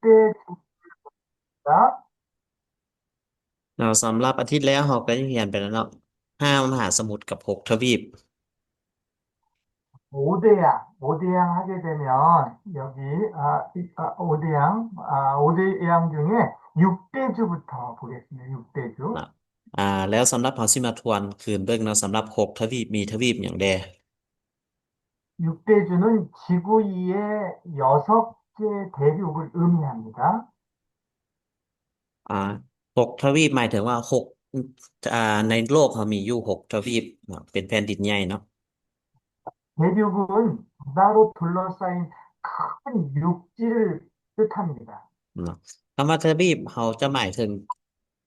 6대เราสำหรับอาทิตย์แล้วเราก็ได้เรียนไปแล้วเนาะ5 มหาสมุทรกับ6 ทวีป 5대양 하게 되면 여기 5대양 중에 6대주부터 보겠습니다. 6대주. นะแล้วสำหรับเราสิมาทวนคืนเบิ่งเนาะสำหรับ6 ทวีปมีทวีปหยังแด 6대주는 지구 위에 6개 대륙을 의미합니다. อ่า6 ทวีปหมายถึงว่า6อ่าในโลกเรามีอยู่6 ทวีปเนาะเป็นแผ่นดินใหญ่เนาะ 대륙은 바다로 둘러싸인 큰 육지를 뜻합니다. เนาะคำว่าทวีปเราจะหมายถึง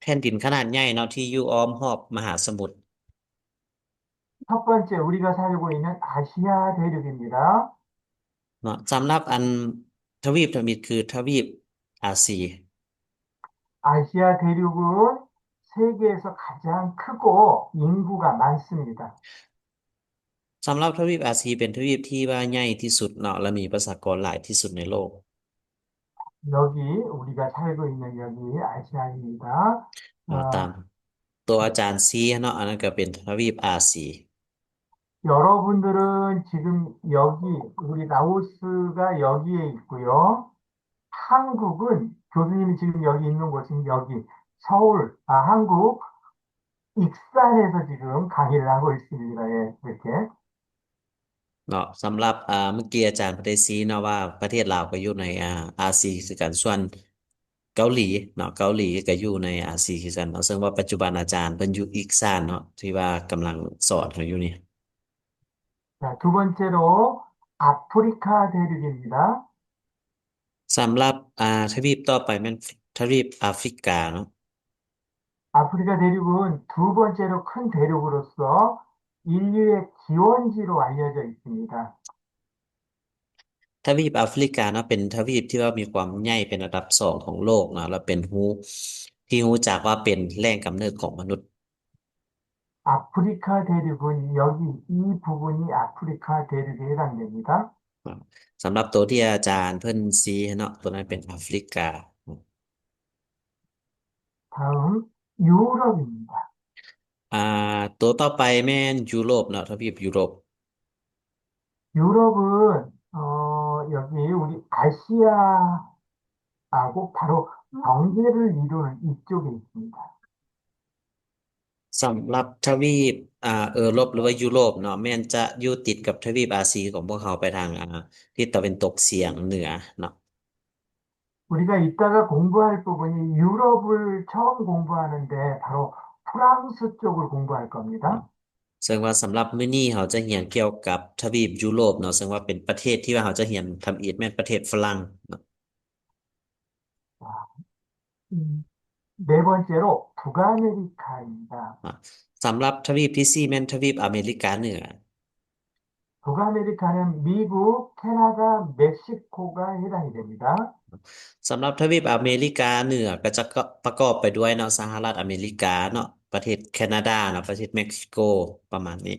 แผ่นดินขนาดใหญ่เนาะที่อยู่อ้อมรอบมหาสมุทร 첫 번째 우리가 살고 있는 아시아 대륙입니다. เนาะสำหรับอันทวีปคือทวีปอาเซีย 아시아 대륙은 세계에서 가장 크고 인구가 많습니다. สำหรับทวีปอาเซียเป็นทวีปที่ว่าใหญ่ที่สุดเนาะและมีประชากรหลายที่สุดในโลก 여기 우리가 살고 있는 여기 아시아입니다. เนาะตามตัวอาจารย์ซีเนาะอันนั้นก็เป็นทวีปอาเซีย 여러분들은 지금 여기 우리 라오스가 여기에 있고요. 한국은 교수님이 지금 여기 있는 곳은 여기 서울, 한국 익산에서 지금 강의를 하고 있습니다. 예, 이렇게. เนาะสำหรับเมื่อกี้อาจารย์ได้ชี้เนาะว่าประเทศลาวก็อยู่ในอาเซียคือกันส่วนเกาหลีเนาะเกาหลีก็อยู่ในอาเซียคือกันเนาะซึ่งว่าปัจจุบันอาจารย์เพิ่นอยู่อีกซานเนาะที่ว่ากำลังสอนเขาอยู่นี่ 자, 두 번째로 아프리카 대륙입니다. สำหรับทวีปต่อไปแม่นทวีปแอฟริกาเนาะ 아프리카 대륙은 두 번째로 큰 대륙으로서 인류의 기원지로 알려져 있습니다. ทวีปแอฟริกาเนาะเป็นทวีปที่ว่ามีความใหญ่เป็นอันดับ2ของโลกเนาะแล้วเป็นที่รู้จักว่าเป็นแหล่งกำเนิดของมนุษย์ 아프리카 대륙은 여기 이 부분이 아프리카 대륙에 해당됩니다. เนาะสำหรับตัวที่อาจารย์เพิ่นชี้เนาะตัวนั้นเป็นแอฟริกา 다음 유럽입니다. อ่าตัวต่อไปแม่นยุโรปเนาะทวีปยุโรป 유럽은 여기 우리 아시아하고 바로 경계를 이루는 이쪽에 있습니다. สำหรับทวีปเออโรปหรือว่ายุโรปเนาะแม่นจะอยู่ติดกับทวีปอาเซียของพวกเขาไปทางทิศตะวันตกเฉียงเหนือเนาะ 우리가 이따가 공부할 부분이 유럽을 처음 공부하는데 바로 프랑스 쪽을 공부할 겁니다. ซึ่งว่าสำหรับมื้อนี้เราจะเรียนเกี่ยวกับทวีปยุโรปเนาะซึ่งว่าเป็นประเทศที่ว่าเราจะเรียนทำอีกแม่นประเทศฝรั่งเนาะ 자, 네 번째로 북아메리카입니다. สำหรับทวีปที่4แม่นทวีปอเมริกาเหนือ 북아메리카는 미국, 캐나다, 멕시코가 해당이 됩니다. สำหรับทวีปอเมริกาเหนือก็จะประกอบไปด้วยเนาะสหรัฐอเมริกาเนาะประเทศแคนาดาเนาะประเทศเม็กซิโกประมาณนี้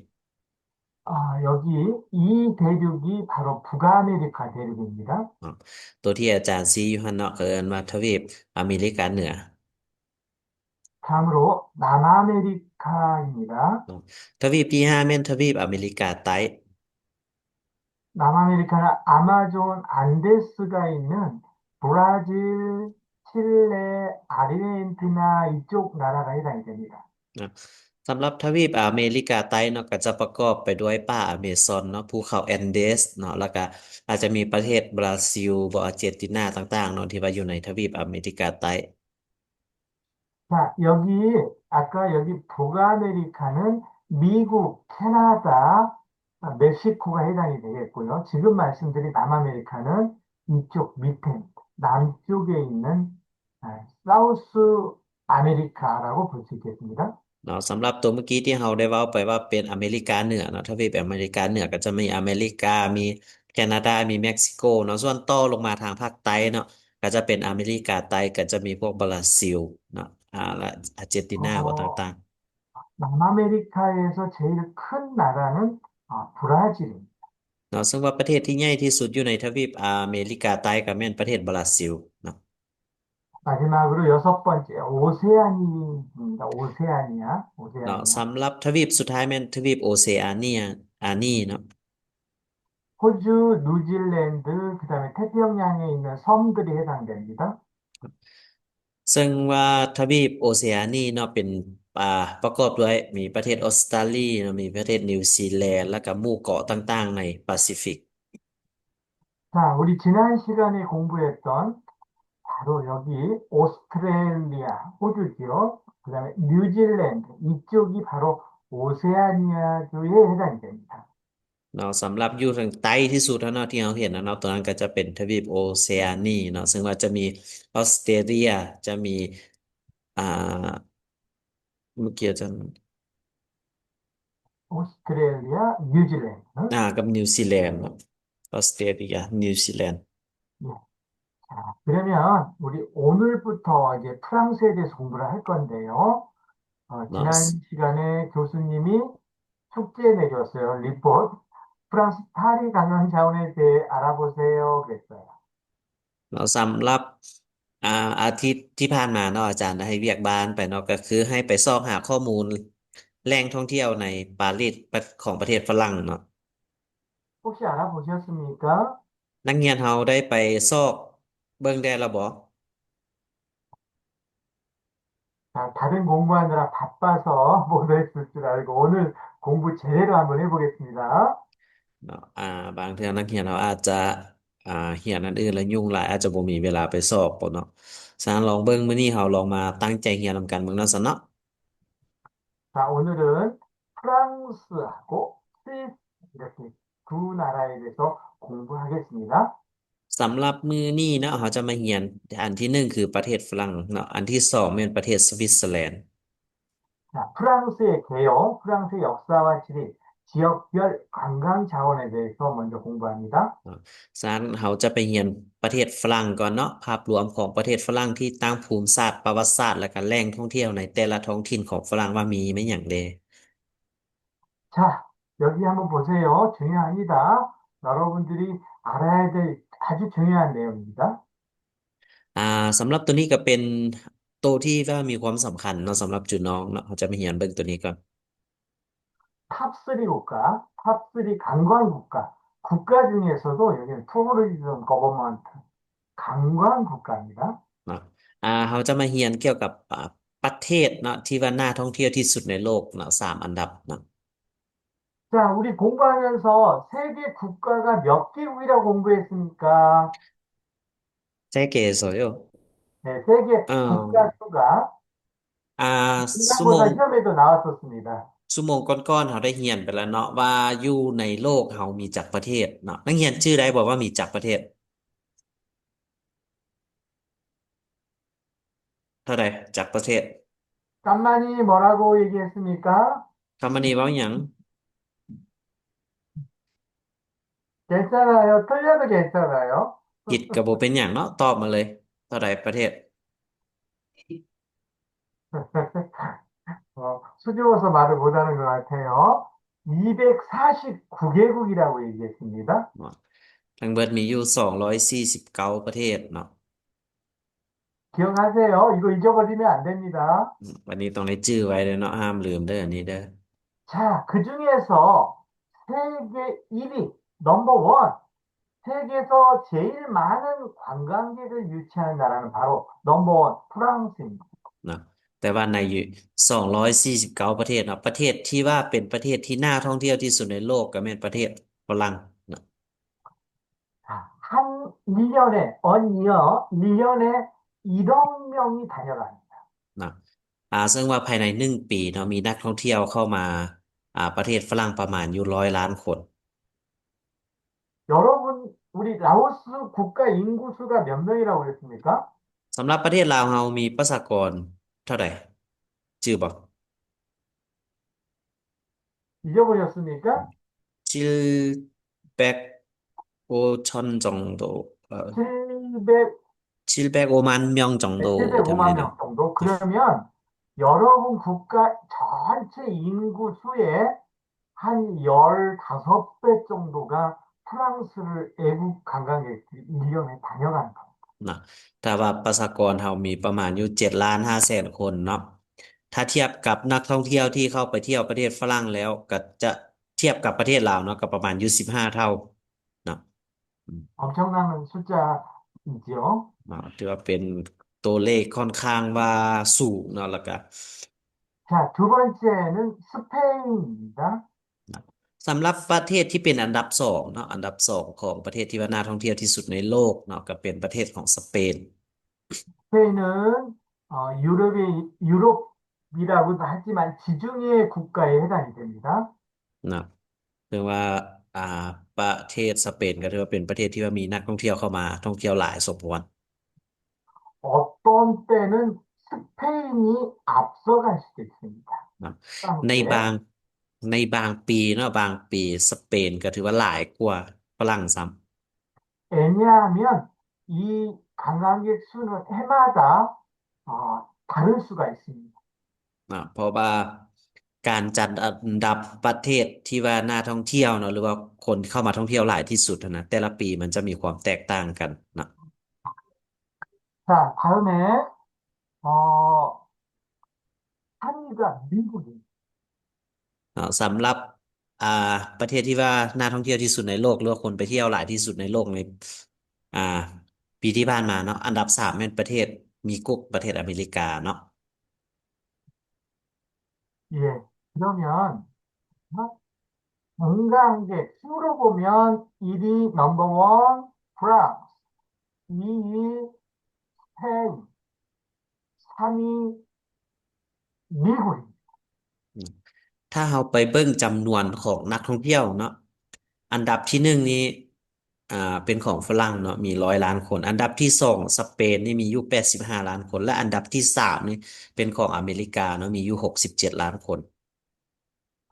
여기 이 대륙이 바로 북아메리카 대륙입니다. เนาะตัวที่อาจารย์ซีอยู่หั่นเนาะก็เอิ้นว่าทวีปอเมริกาเหนือ 다음으로 남아메리카입니다. เนาะทวีปที่5แม่นทวีปอเมริกาใต้ 남아메리카는 아마존 안데스가 있는 브라질, 칠레, 아르헨티나 이쪽 나라가 해당이 됩니다. นะสำหรับทวีปอเมริกาใต้เนาะก็จะประกอบไปด้วยป่าอเมซอนเนาะภูเขาแอนเดสเนาะแล้วก็อาจจะมีประเทศบราซิลบอาร์เจนตินาต่างๆเนาะที่ว่าอยู่ในทวีปอเมริกาใต้ 자, 아까 여기 북아메리카는 미국, 캐나다, 멕시코가 해당이 되겠고요. 지금 말씀드린 남아메리카는 이쪽 밑에, 남쪽에 있는 사우스 아메리카라고 볼 수 있겠습니다. เนาะสำหรับตัวเมื่อกี้ที่เราได้เว้าไปว่าเป็นอเมริกาเหนือเนาะทวีปอเมริกาเหนือก็จะมีอเมริกามีแคนาดามีเม็กซิโกเนาะส่วนต่อลงมาทางภาคใต้เนาะก็จะเป็นอเมริกาใต้ก็จะมีพวกบราซิลเนาะและอาร์เจนตินาบ่ต่าง 남아메리카에서 제일 큰 나라는 브라질입니다. ๆเนาะซึ่งว่าประเทศที่ใหญ่ที่สุดอยู่ในทวีปอเมริกาใต้ก็แม่นประเทศบราซิลเนาะ 마지막으로 여섯 번째, 오세아니입니다. 오세아니아, เนาะ 오세아니아. สำหรับทวีปสุดท้ายแม่นทวีปโอเชียเนียเนาะ 호주, 뉴질랜드, 그다음에 태평양에 있는 섬들이 해당됩니다. ซึ่งว่าทวีปโอเชียนีเนาะเป็นประกอบด้วยมีประเทศออสเตรเลียเนาะมีประเทศนิวซีแลนด์แล้วก็หมู่เกาะต่างๆในแปซิฟิก 자, 우리 지난 시간에 공부했던 바로 여기 오스트레일리아, 호주지요. 그다음에 뉴질랜드, 이쪽이 바로 오세아니아주에 해당이 됩니다. เนาะสำหรับอยู่ทางใต้ที่สุดแล้วเนาะที่เราเห็นนะเนาะตรงนั้นก็จะเป็นทวีปโอเชียนีเนาะซึ่งว่าจะมีออสเตรเลียจะมีอ่าเมื่อกี้จะ 오스트레일리아, 뉴질랜드. กับนิวซีแลนด์เนาะออสเตรเลียนิวซีแลนด์ 예. 자, 그러면 우리 오늘부터 이제 프랑스에 대해서 공부를 할 건데요. เนาะ 지난 시간에 교수님이 숙제 내줬어요. 리포트. 프랑스 파리 관광 자원에 대해 알아보세요. 그랬어요. เนาะสำหรับอ่าอาทิตย์ที่ผ่านมาเนาะอาจารย์ได้ให้เวียกบ้านไปเนาะก็คือให้ไปซอกหาข้อมูลแหล่งท่องเที่ยวในปารีสของประเทศฝรั่งเนาะ 혹시 알아보셨습니까? นักเรียนเฮาได้ไปซอกเบิ่งได้แล้วบ่ 자, 다른 공부하느라 바빠서 못했을 줄 알고 오늘 공부 제대로 한번 해보겠습니다. เนาะบางเทื่อนักเรียนเราอาจจะอ่าเรียนอันอื่นแล้วยุ่งหลายอาจจะบ่มีเวลาไปสอบปเนาะฉะนั้นลองเบิ่งมื้อนี้เราลองมาตั้งใจเรียนนำกันเบิ่งเนาะซะเนาะ 자, 오늘은 프랑스하고 스위스 이렇게 두 나라에 대해서 공부하겠습니다. สำหรับมื้อนี้เนาะเราจะมาเรียนอันที่หนึ่งคือประเทศฝรั่งเนาะอันที่สองเป็นประเทศสวิตเซอร์แลนด์ 자, 프랑스의 개요, 프랑스의 역사와 지리, 지역별 관광 자원에 대해서 먼저 공부합니다. เนาะฉะนั้นเราจะไปเรียนประเทศฝรั่งก่อนเนาะภาพรวมของประเทศฝรั่งที่ตั้งภูมิศาสตร์ประวัติศาสตร์และก็แหล่งท่องเที่ยวในแต่ละท้องถิ่นของฝรั่งว่ามีไม่หยังเด 자, 여기 한번 보세요. 중요합니다. 여러분들이 알아야 될 아주 중요한 내용입니다. อ่าสำหรับตัวนี้ก็เป็นตัวที่ว่ามีความสำคัญเนาะสำหรับจุน้องเนาะเขาจะมาเรียนเบิ่งตัวนี้ก่อน 탑3 국가, 탑3 관광 국가, 국가 중에서도 여기는 투어리즘 거버먼트 관광 국가입니다. เนาะเขาจะมาเรียนเกี่ยวกับประเทศเนาะที่ว่าน่าท่องเที่ยวที่สุดในโลกเนาะ3 อันดับเนาะ 자, 우리 공부하면서 세계 국가가 몇 개국이라고 공부했습니까? 세계에서요. 네, 세계 어, 국가 수가 อ่าชั่วโมง 중간고사 시험에도 나왔었습니다. ชั่วโมงก่อนๆเขาได้เรียนไปแล้วเนาะว่าอยู่ในโลกเขามีจักประเทศเนาะนักเรียนชื่อได้บอกว่ามีจักประเทศเท่าใดจักประเทศ 깐만이 뭐라고 얘기했습니까? คำนี้เว้าหยัง 괜찮아요. 틀려도 괜찮아요. ผิดก็บ่เป็นหยังเนาะตอบมาเลยเท่าใดประเทศ 수줍어서 말을 못하는 것 같아요. 249개국이라고 얘기했습니다. เนาะทั้งเบิดมีอยู่249ประเทศเนาะ 기억하세요. 이거 잊어버리면 안 됩니다. วันนี้ต้องได้ชื่อไว้เลยเนาะห้ามลืมเด้ออันนี้เด้อ 자, 그 중에서 세계 1위, 넘버원, 세계에서 제일 많은 관광객을 유치하는 나라는 바로 넘버원 프랑스입니다. เนาะแต่ว่าในอยู่249ประเทศเนาะประเทศที่ว่าเป็นประเทศที่น่าท่องเที่ยวที่สุดในโลกก็แม่นประเทศฝรั่งเนาะ 자, 한 1년에, 언이어, 1년에 1억 명이 다녀갑니다. เนาะซึ่งว่าภายใน1 ปีเนาะมีนักท่องเที่ยวเข้ามาประเทศฝรั่งประมาณอยู่100 ล้านคน 여러분, 우리 라오스 국가 인구수가 몇 명이라고 그랬습니까? สำหรับประเทศลาวเฮามีประชากรเท่าใดชื่อบ่ 잊어버렸습니까? 700오천 정도 700, 705만 명 정도 705만 됩니다. 명 정도? 그러면 여러분 국가 전체 인구수의 한 15배 정도가 프랑스를 외국 관광객들이 1년에 다녀가는 겁니다. เนาะถ้าว่าประชากรเรามีประมาณอยู่7,500,000คนเนาะถ้าเทียบกับนักท่องเที่ยวที่เข้าไปเที่ยวประเทศฝรั่งแล้วก็จะเทียบกับประเทศลาวเนาะก็ประมาณอยู่15เท่าเนาะอืม 엄청난 숫자이죠. เนาะถือว่าเป็นตัวเลขค่อนข้างว่าสูงเนาะแล้วก็ 자, 두 번째는 스페인입니다. สำหรับประเทศที่เป็นอันดับสองเนาะอันดับสองของประเทศที่ว่าน่าท่องเที่ยวที่สุดในโลกเนาะก็เป็นประเทศของสเปน 스페인은 유럽이라고도 하지만 지중해 국가에 해당이 됩니다. เนาะถือว่าอ่าประเทศสเปนก็ถือว่าเป็นประเทศที่ว่ามีนักท่องเที่ยวเข้ามาท่องเที่ยวหลายสมควร 어떤 때는 스페인이 앞서갈 수도 있습니다. เนาะในบา 프랑스에. งในบางปีเนาะบางปีสเปนก็ถือว่าหลายกว่าฝรั่งซ้ำ 왜냐하면 이 관광객 수는 해마다 다를 수가 있습니다. เพราะว่าการจัดอันดับประเทศที่ว่าน่าท่องเที่ยวเนาะหรือว่าคนเข้ามาท่องเที่ยวหลายที่สุดนะแต่ละปีมันจะมีความแตกต่างกันเนาะ 자, 다음에 어, 3위가 미국입니다. สำหรับอ่าประเทศที่ว่าน่าท่องเที่ยวที่สุดในโลกหรือว่าคนไปเที่ยวหลายที่สุดในโลกในอ่าปีที่ผ่านมาเนาะอันดับสามเป็นประเทศมีกุ๊กประเทศอเมริกาเนาะ 예, 그러면 관광객 수로 보면 1위 넘버원 프랑스, 2위 스페인, 3위 미국입니다. ถ้าเราไปเบิ่งจำนวนของนักท่องเที่ยวเนาะอันดับที่หนึ่งนี้อ่าเป็นของฝรั่งเนาะมี100 ล้านคนอันดับที่สองสเปนนี่มีอยู่85 ล้านคนและอันดับที่สามนี่เป็นของอเมริกาเนาะมีอยู่67 ล้านคน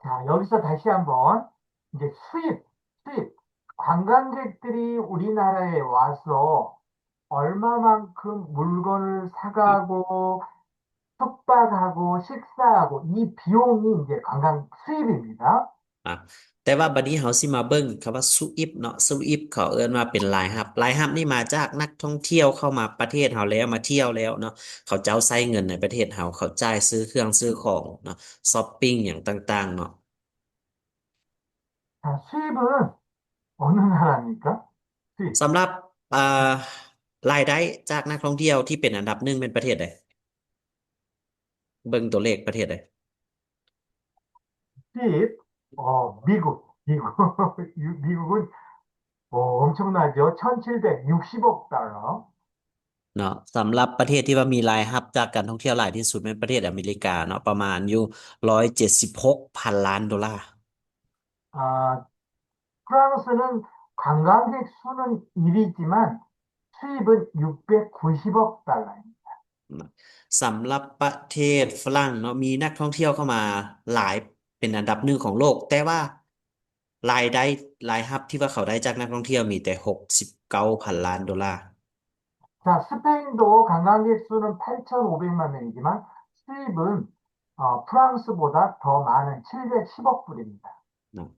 자, 여기서 다시 한번 이제 수입. 관광객들이 우리나라에 와서 얼마만큼 물건을 사가고 숙박하고 식사하고 이 비용이 이제 관광 수입입니다. อ่ะแต่ว่าบัดนี้เฮาสิมาเบิ่งคำว่าซูอิฟเนาะซูอิฟเขาเอิ้นว่าเป็นรายรับรายรับนี่มาจากนักท่องเที่ยวเข้ามาประเทศเฮาแล้วมาเที่ยวแล้วเนาะเขาเจ้าใช้เงินในประเทศเฮาเขาจ่ายซื้อเครื่องซื้อของเนาะช้อปปิ้งหยังต่างๆเนาะ 자, 수입은 어느 나라입니까? 수입. สำหรับอ่ารายได้จากนักท่องเที่ยวที่เป็นอันดับหนึ่งเป็นประเทศใดเบิ่งตัวเลขประเทศใด 수입, 미국. 미국은 엄청나죠. 1760억 달러. เนาะสำหรับประเทศที่ว่ามีรายรับจากการท่องเที่ยวหลายที่สุดเป็นประเทศอเมริกาเนาะประมาณอยู่176,000 ล้านดอลลาร์ 아, 프랑스는 관광객 수는 1위지만 수입은 690억 달러입니다. เนาะสำหรับประเทศฝรั่งเนาะมีนักท่องเที่ยวเข้ามาหลายเป็นอันดับหนึ่งของโลกแต่ว่ารายได้รายรับที่ว่าเขาได้จากนักท่องเที่ยวมีแต่69,000 ล้านดอลลาร์ 자, 스페인도 관광객 수는 8,500만 명이지만 수입은 프랑스보다 더 많은 710억 불입니다. เนาะ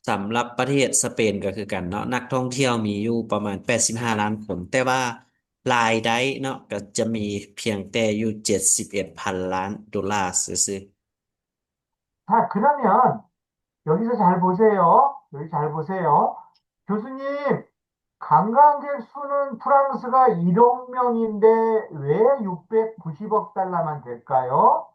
สำหรับประเทศสเปนก็คือกันเนาะนักท่องเที่ยวมีอยู่ประมาณ85 ล้านคนแต่ว่ารายได้เนาะก็จะมีเพียงแต่อยู่71,000 ล้านดอลลาร์ซื่อ 자, 그러면 여기서 잘 보세요. 여기 잘 보세요. 교수님, 관광객 수는 프랑스가 1억 명인데 왜 690억 달러만 될까요?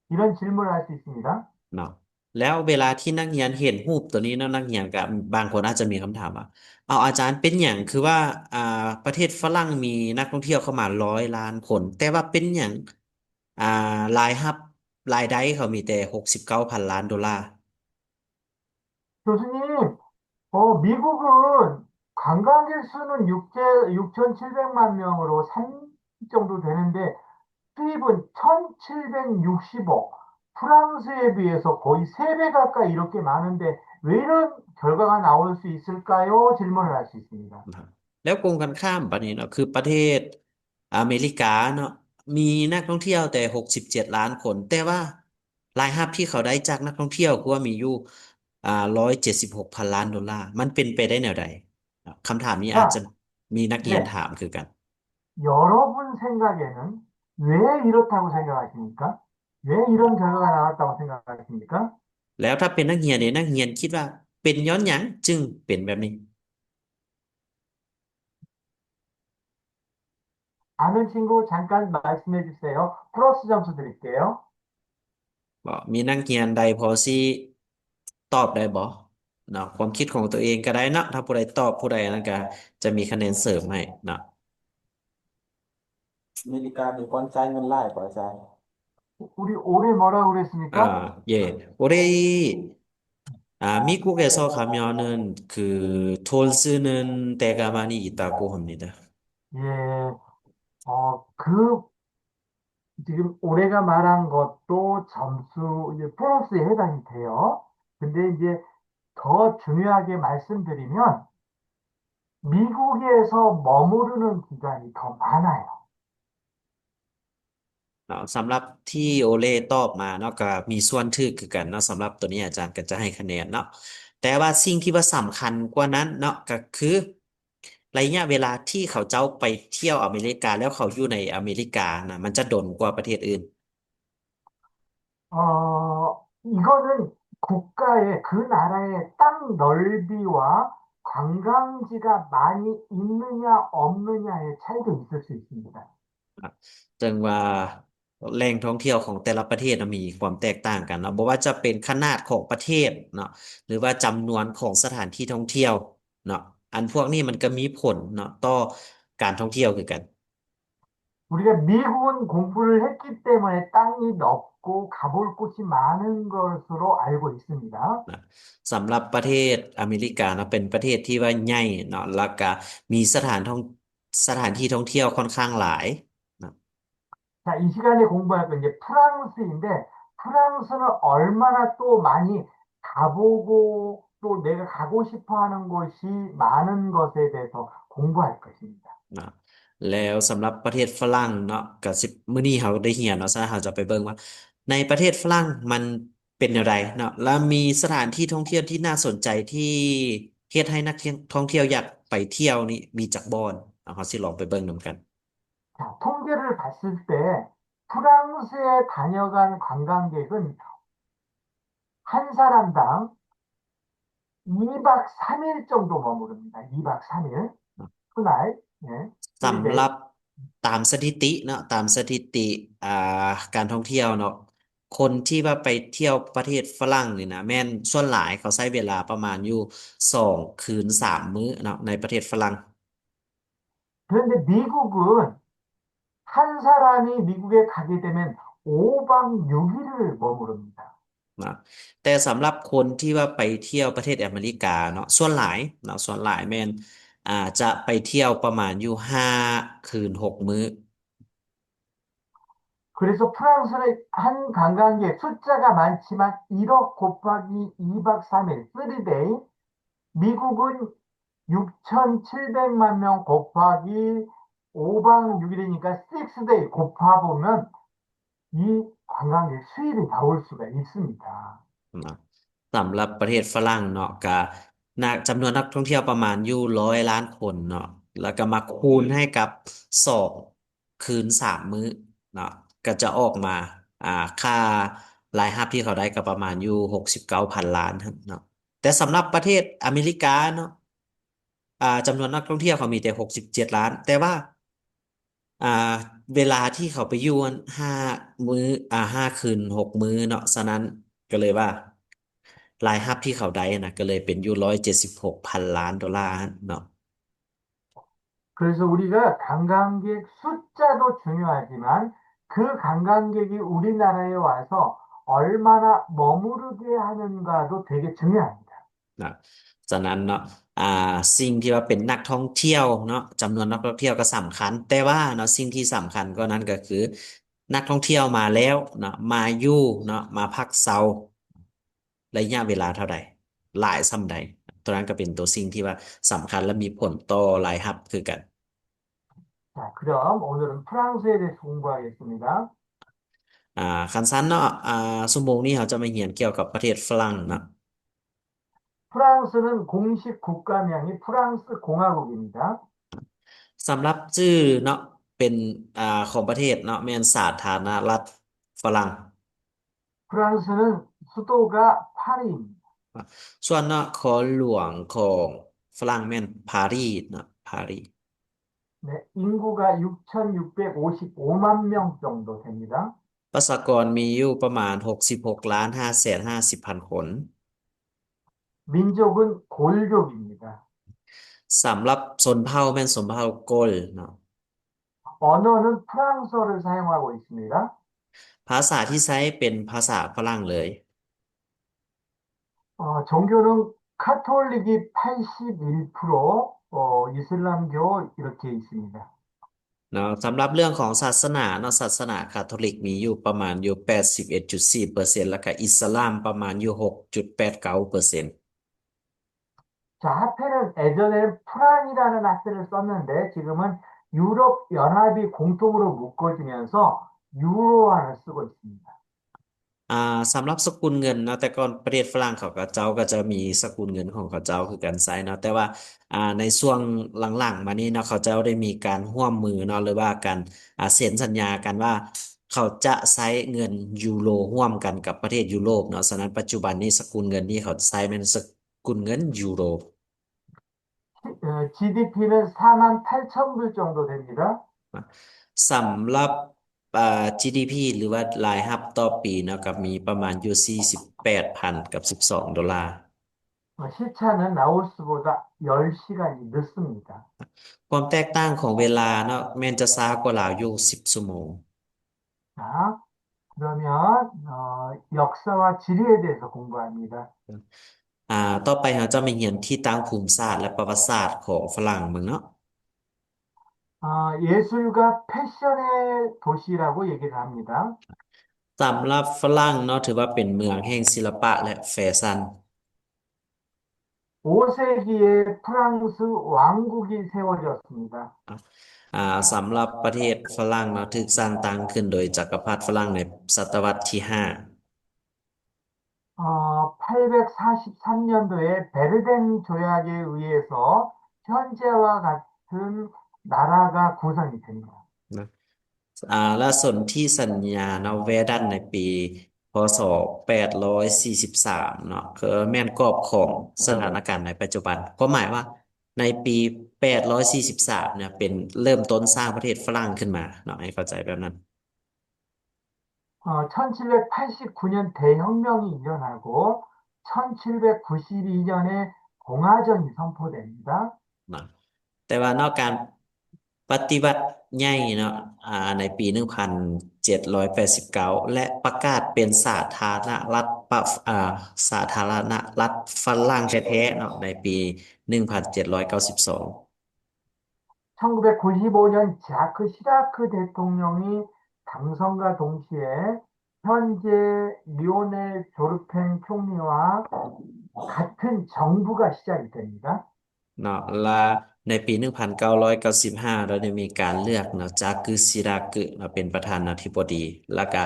이런 질문을 할 수 있습니다. เนาะแล้วเวลาที่นักเรียนเห็นรูปตัวนี้เนาะนักเรียนกับบางคนอาจจะมีคำถามว่าเอาอาจารย์เป็นหยังคือว่าประเทศฝรั่งมีนักท่องเที่ยวเข้ามา100 ล้านคนแต่ว่าเป็นหยังอ่ารายรับรายได้เขามีแต่69,000 ล้านดอลลาร์ 교수님, 미국은 관광객 수는 6,700만 명으로 3위 정도 되는데 수입은 1,760억. 프랑스에 비해서 거의 3배 가까이 이렇게 많은데 왜 이런 결과가 나올 수 있을까요? 질문을 할 수 있습니다. นะครับแล้วกรงกันข้ามประเด็นเนาะคือประเทศอเมริกาเนาะมีนักท่องเที่ยวแต่67 ล้านคนแต่ว่ารายรับที่เขาได้จากนักท่องเที่ยวคือว่ามีอยู่176,000 ล้านดอลลาร์มันเป็นไปได้แนวใดคำถามนี้อาจจะ자, มีนักเรียนถา 네. มคือกัน 여러분 생각에는 왜 이렇다고 생각하십니까? 왜 이런 결과가 나왔다고 생각하십니까? แล้วถ้าเป็นนักเรียนเนี่ยนักเรียนคิดว่าเป็นย้อนหยังจึงเป็นแบบนี้ 아는 친구 잠깐 말씀해 주세요. 플러스 점수 드릴게요. บ่มีนักเรียนใดพอสิตอบได้บ่เนาะความคิดของตัวเองก็ได้เนาะถ้าผู้ใดตอบผู้ใดนั้นก็จะมีคะแนนเสริมให้เนาะอเมริกามีคนจ่ายเงินหลายกว่าจ่าย 우리 올해 뭐라고 그랬습니까? 예. 올해 미국에서 가면은 돈 쓰는 데가 많이 있다고 합니다. 예, 지금 올해가 말한 것도 점수, 이제 플러스에 해당이 돼요. 근데 이제 더 중요하게 말씀드리면, 미국에서 머무르는 기간이 더 많아요. เนาะสำหรับที่โอเล่ตอบมาเนาะก็มีส่วนถูกคือกันเนาะสำหรับตัวนี้อาจารย์ก็จะให้คะแนนเนาะแต่ว่าสิ่งที่ว่าสำคัญกว่านั้นเนาะก็คือระยะเวลาที่เขาเจ้าไปเที่ยวอเมริกาแล้วเขาอยู่ในอเมริกานะมันจะดนกว่าประเทศอื่น 이거는 국가의, 그 나라의 땅 넓이와 관광지가 많이 있느냐, 없느냐의 차이도 있을 수 있습니다. ครับจึงว่าแหล่งท่องเที่ยวของแต่ละประเทศน่ะมีความแตกต่างกันเนาะบ่ว่าจะเป็นขนาดของประเทศเนาะหรือว่าจำนวนของสถานที่ท่องเที่ยวเนาะอันพวกนี้มันก็มีผลเนาะต่อการท่องเที่ยวคือกัน 우리가 미국은 공부를 했기 때문에 땅이 넓고 가볼 곳이 많은 것으로 알고 있습니다. นะสำหรับประเทศอเมริกานะเป็นประเทศที่ว่าใหญ่เนาะแล้วก็มีสถานที่ท่องเที่ยวค่อนข้างหลายนะ 자, 이 시간에 공부할 건 이제 프랑스인데, 프랑스는 얼마나 또 많이 가보고 또 내가 가고 싶어 하는 곳이 많은 것에 대해서 공부할 것입니다. นะแล้วสำหรับประเทศฝรั่งเนาะก็สิมื้อนี้เราได้เรียนเนาะซะเราจะไปเบิ่งว่าในประเทศฝรั่งมันเป็นแนวใดเนาะแล้วมีสถานที่ท่องเที่ยวที่น่าสนใจที่เฮ็ดให้นักท่องเที่ยวอยากไปเที่ยวนี่มีจักบ่อนเราสิลองไปเบิ่งนำกัน 자, 통계를 봤을 때 프랑스에 다녀간 관광객은 한 사람당 2박 3일 정도 머무릅니다. 2박 3일. 그날, 예. สำหรับตามสถิติเนาะตามสถิติอ่การท่องเที่ยวเนาะคนที่ว่าไปเที่ยวประเทศฝรั่งนี่นะแม่นส่วนหลายเขาใช้เวลาประมาณอยู่2 คืน 3 มื้อเนาะในประเทศฝรั่ง 그런데 미국은 한 사람이 미국에 가게 되면 5박 6일을 머무릅니다. นะแต่สำหรับคนที่ว่าไปเที่ยวประเทศอเมริกาเนาะส่วนหลายเนาะส่วนหลายแม่นจะไปเที่ยวประมาณอยู่5 คืน 6 มื้อ 그래서 프랑스는 한 관광객 숫자가 많지만 1억 곱하기 2박 3일, 3day, 미국은 6,700만 명 곱하기 5박 6일이니까 6day 곱해보면 이 관광객 수입이 나올 수가 있습니다. เนาะสำหรับประเทศฝรั่งเนาะก็จำนวนนักท่องเที่ยวประมาณอยู่100 ล้านคนเนาะแล้วก็มาคูณให้กับ2 คืน 3 มื้อเนาะก็จะออกมาค่ารายรับที่เขาได้ก็ประมาณอยู่69,000 ล้านครับเนาะแต่สำหรับประเทศอเมริกาเนาะจำนวนนักท่องเที่ยวเขามีแต่67 ล้านแต่ว่าอ่าเวลาที่เขาไปอยู่5 มื้อ5 คืน 6 มื้อเนาะฉะนั้นก็เลยว่ารายรับที่เขาได้นะก็เลยเป็นอยู่176,000 ล้านดอลลาร์เนาะ 그래서 우리가 관광객 숫자도 중요하지만 그 관광객이 우리나라에 와서 얼마나 머무르게 하는가도 되게 중요합니다. นะฉะนั้นเนาะสิ่งที่ว่าเป็นนักท่องเที่ยวเนาะจำนวนนักท่องเที่ยวก็สำคัญแต่ว่าเนาะสิ่งที่สำคัญก็นั้นก็คือนักท่องเที่ยวมาแล้วเนาะมาอยู่เนาะมาพักเซาระยะเวลาเท่าใดหลายส่ำใดตัวนั้นก็เป็นตัวสิ่งที่ว่าสำคัญและมีผลต่อรายรับคือกัน 자, 그럼 오늘은 프랑스에 대해서 공부하겠습니다. คันซั้นเนาะชั่วโมงนี้เราจะมาเรียนเกี่ยวกับประเทศฝรั่งเนาะ 프랑스는 공식 국가명이 프랑스 공화국입니다. สำหรับชื่อเนาะ เป็นของประเทศเนาะแม่นสาธารณรัฐฝรั่ง 프랑스는 수도가 파리입니다. ส่วนเนาะของหลวงของฝรั่งแม่นปารีสเนาะปารีส 네, 인구가 6,655만 명 정도 됩니다. ประชากรมีอยู่ประมาณ66,550,000 คน 민족은 골족입니다. สำหรับชนเผ่าแม่นชนเผ่ากลเนาะ 언어는 프랑스어를 사용하고 있습니다. ภาษาที่ใช้เป็นภาษาฝรั่งเลย 종교는 카톨릭이 81%, 이슬람교 이렇게 있습니다. เนาะสำหรับเรื่องของศาสนาเนาะศาสนาคาทอลิกมีอยู่ประมาณอยู่ 81.4% แล้วก็อิสลามประมาณอยู่ 6.89% 자, 화폐는 예전에는 프랑이라는 화폐를 썼는데 지금은 유럽 연합이 공통으로 묶어지면서 유로화를 쓰고 있습니다. สำหรับสกุลเงินเนาะแต่ก่อนประเทศฝรั่งเขาก็เจ้าก็จะมีสกุลเงินของเขาเจ้าคือกันใช้เนาะแต่ว่าในช่วงหลังๆมานี้เนาะเขาเจ้าได้มีการร่วมมือเนาะหรือว่าการเซ็นสัญญากันว่าเขาจะใช้เงินยูโรร่วมกันกับประเทศยุโรปเนาะฉะนั้นปัจจุบันนี้สกุลเงินที่เขาใช้เป็นสกุลเงินยูโร GDP는 48,000불 정도 됩니다. สำหรับGDP หรือว่ารายรับต่อปีเนาะก็มีประมาณอยู่ 48,000 กับ 12 ดอลลาร์ 시차는 라오스보다 10시간이 늦습니다. ความแตกต่างของเวลาเนาะแม่นจะช้ากว่าลาวอยู่ 10 ชั่วโมง 자, 그러면 역사와 지리에 대해서 공부합니다. ต่อไปเราจะมาเรียนที่ตั้งภูมิศาสตร์และประวัติศาสตร์ของฝรั่งเมืองเนาะ 예술가 패션의 도시라고 얘기를 합니다. สำหรับฝรั่งเนาะถือว่าเป็นเมืองแห่งศิลปะและแฟชั่น 5세기에 프랑스 왕국이 세워졌습니다. สำหรับประเทศฝรั่งเนาะถูกสร้างตั้งขึ้นโดยจักรพรรดิฝรั่งในศตวรรษที่ 5 843년도에 베르덴 조약에 의해서 현재와 같은 나라가 구성이 됩니다. นะและสนธิสัญญาเนาะแวดันในปีพศ843เนาะคือแม่นกรอบของสถานการณ์ในปัจจุบันก็หมายว่าในปี843เนี่ยเป็นเริ่มต้นสร้างประเทศฝรั่งขึ้นมาเนาะให้เข้าใจแบบนั้น 1789년 대혁명이 일어나고 1792년에 공화정이 선포됩니다. นะแต่ว่านอกการปฏิวัติใหญ่เนาะในปี1789และประกาศเป็นสาธารณรัฐสาธารณรัฐฝรั่งแท้ๆเนาะในปี1792 1995년 자크 시라크 대통령이 당선과 동시에 현재 리오넬 조르펜 총리와 같은 정부가 시작이 됩니다. เนาะและในปี1995เราได้มีการเลือกเนาะจากคือซิรากึเนาะเป็นประธานาธิบดีแล้วก็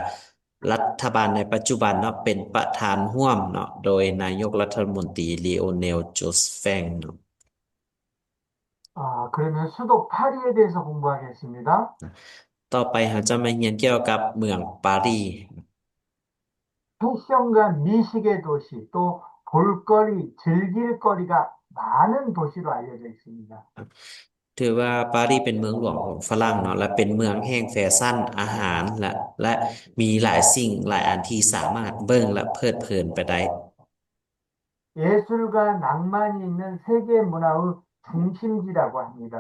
รัฐบาลในปัจจุบันเนาะเป็นประธานร่วมเนาะโดยนายกรัฐมนตรีลีโอเนลโจสแฟงเนาะ 그러면 수도 파리에 대해서 공부하겠습니다. ต่อไปเราจะมาเรียนเกี่ยวกับเมืองปารีส 패션과 미식의 도시, 또 볼거리, 즐길거리가 많은 도시로 알려져 있습니다. ถือว่าปารีสเป็นเมืองหลวงของฝรั่งเนาะและเป็นเมืองแห่งแฟชั่นอาหารและมีหลายสิ่งหลายอันที่สามารถเบิ่งและเพลิดเพลินไปได้ 예술과 낭만이 있는 세계 문화의 중심지라고 합니다.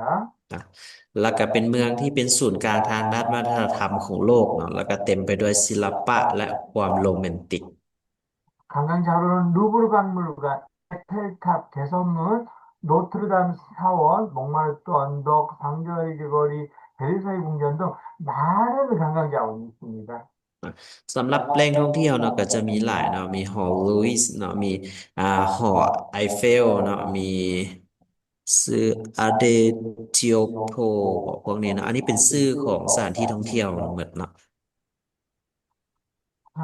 แล้วก็เป็นเมืองที่เป็นศูนย์กลางทางด้านวัฒนธรรมของโลกเนาะแล้วก็เต็มไปด้วยศิลปะและความโรแมนติก 관광지로는 루브르 박물관, 에펠탑, 개선문, 노트르담 사원, 몽마르트 언덕, 상저의 거리, 베르사유 궁전 등 많은 관광지 자원이 있습니다. สำหรับแหล่งท่องเที่ยวเนาะก็จะมีหลายเนาะมีหอลุยส์เนาะมีหอไอเฟลเนาะมีชื่ออาเดทิโอโพพวกนี้เนาะอันนี้เป็นชื่อของสถานที่ท่องเที่ยวหมดเนาะ 아,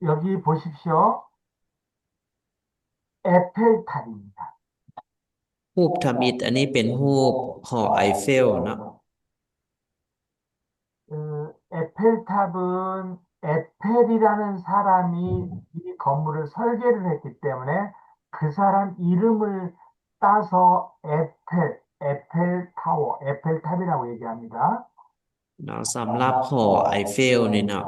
여기 보십시오. 에펠탑입니다. รูปทมิฬอันนี้เป็นรูปหอไอเฟลเนาะ 에펠탑은 에펠이라는 사람이 이 건물을 설계를 했기 때문에 그 사람 이름을 따서 에펠타워, 에펠탑이라고 얘기합니다. เนาะสำหรับหอไอเฟลนี่เนาะ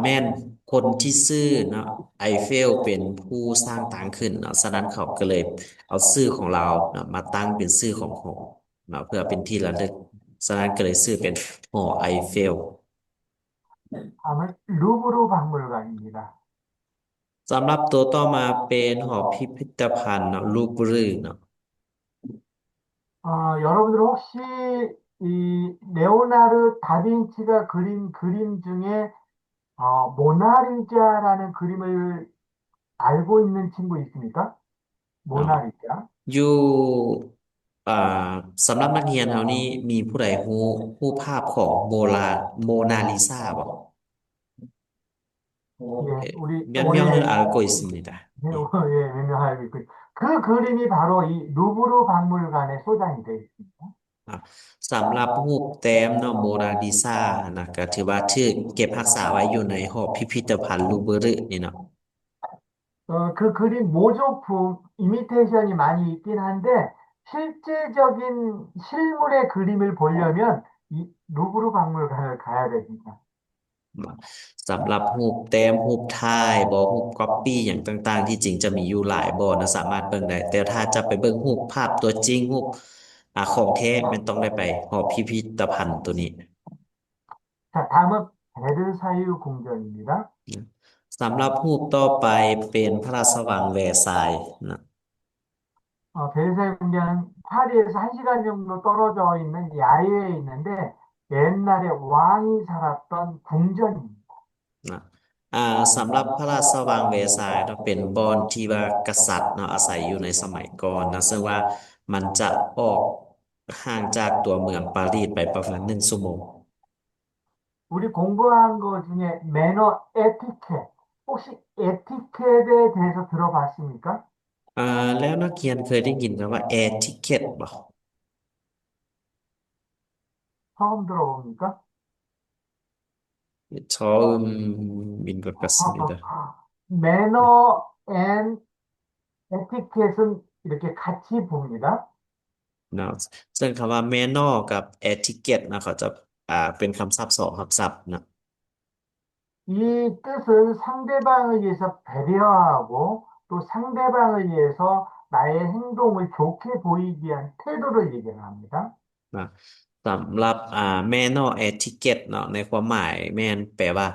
แม่นคนที่ซื้อเนาะไอเฟลเป็นผู้สร้างตั้งขึ้นเนาะฉะนั้นเขาก็เลยเอาชื่อของเราเนาะมาตั้งเป็นชื่อของหอเนาะเพื่อเป็นที่ระลึกฉะนั้นก็เลยชื่อเป็นหอไอเฟล 다음은 루브르 박물관입니다. สำหรับตัวต่อมาเป็นหอพิพิธภัณฑ์เนาะลูบรึเนาะ 여러분들 혹시 이 레오나르 다빈치가 그린 그림 중에 모나리자라는 그림을 알고 있는 친구 있습니까? เนาะ 모나리자. อยู่อ่าสำหรับนักเรียนเฮานี่มีผู้ใดรู้ภาพของโมนาลิซาบ่ 예, 우리 몇 오늘 명은 알고 있습니다. 예, 예. 몇 명 알고 있고 그 그림이 바로 이 루브르 박물관에 소장이 되어 있습니다. อ่ะสำหรับรูปแต้มเนาะโมนาลิซานะก็ถือว่าชื่อเก็บรักษาไว้อยู่ในหอพิพิธภัณฑ์ลูบรึนี่เนาะ 그 그림 모조품, 이미테이션이 많이 있긴 한데 실제적인 실물의 그림을 보려면 이 루브르 박물관을 가야 됩니다. สำหรับรูปแต้มรูปถ่ายบ่รูปก๊อปปี้หยังต่างๆที่จริงจะมีอยู่หลายบ่นะสามารถเบิ่งได้แต่ถ้าจะไปเบิ่งรูปภาพตัวจริงรูปของแท้มันต้องได้ไปหอพิพิธภัณฑ์ตัวนี้ 자, 다음은 베르사유 궁전입니다. สำหรับรูปต่อไปเป็นพระราชวังแวร์ซายน์นะ 베르사유 궁전은 파리에서 1시간 정도 떨어져 있는 야외에 있는데 옛날에 왕이 살았던 궁전입니다. นะสำหรับพระราชวังแวร์ซายน์เนาะเป็นบ่อนที่ว่ากษัตริย์เนาะอาศัยอยู่ในสมัยก่อนนะซึ่งว่ามันจะออกห่างจากตัวเมืองปารีสไปประมาณ1 ชั่วโมง 우리 공부한 것 중에 매너 에티켓, 혹시 에티켓에 대해서 들어봤습니까? แล้วนักเรียนเคยได้ยินคำว่า air ticket บ่ 처음 들어봅니까? 처음인 것 같습니다. 매너 앤 에티켓은 이렇게 같이 봅니다. เนาะซึ่งคำว่า manner กับ etiquette นะเขาจะเป็นคำศัพท์สองคำศัพท์นะ 이 뜻은 상대방을 위해서 배려하고 또 상대방을 위해서 나의 행동을 좋게 보이기 위한 태도를 얘기를 합니다. นะสำหรับmanner etiquette เนาะในความหมายแม่นแปลว่า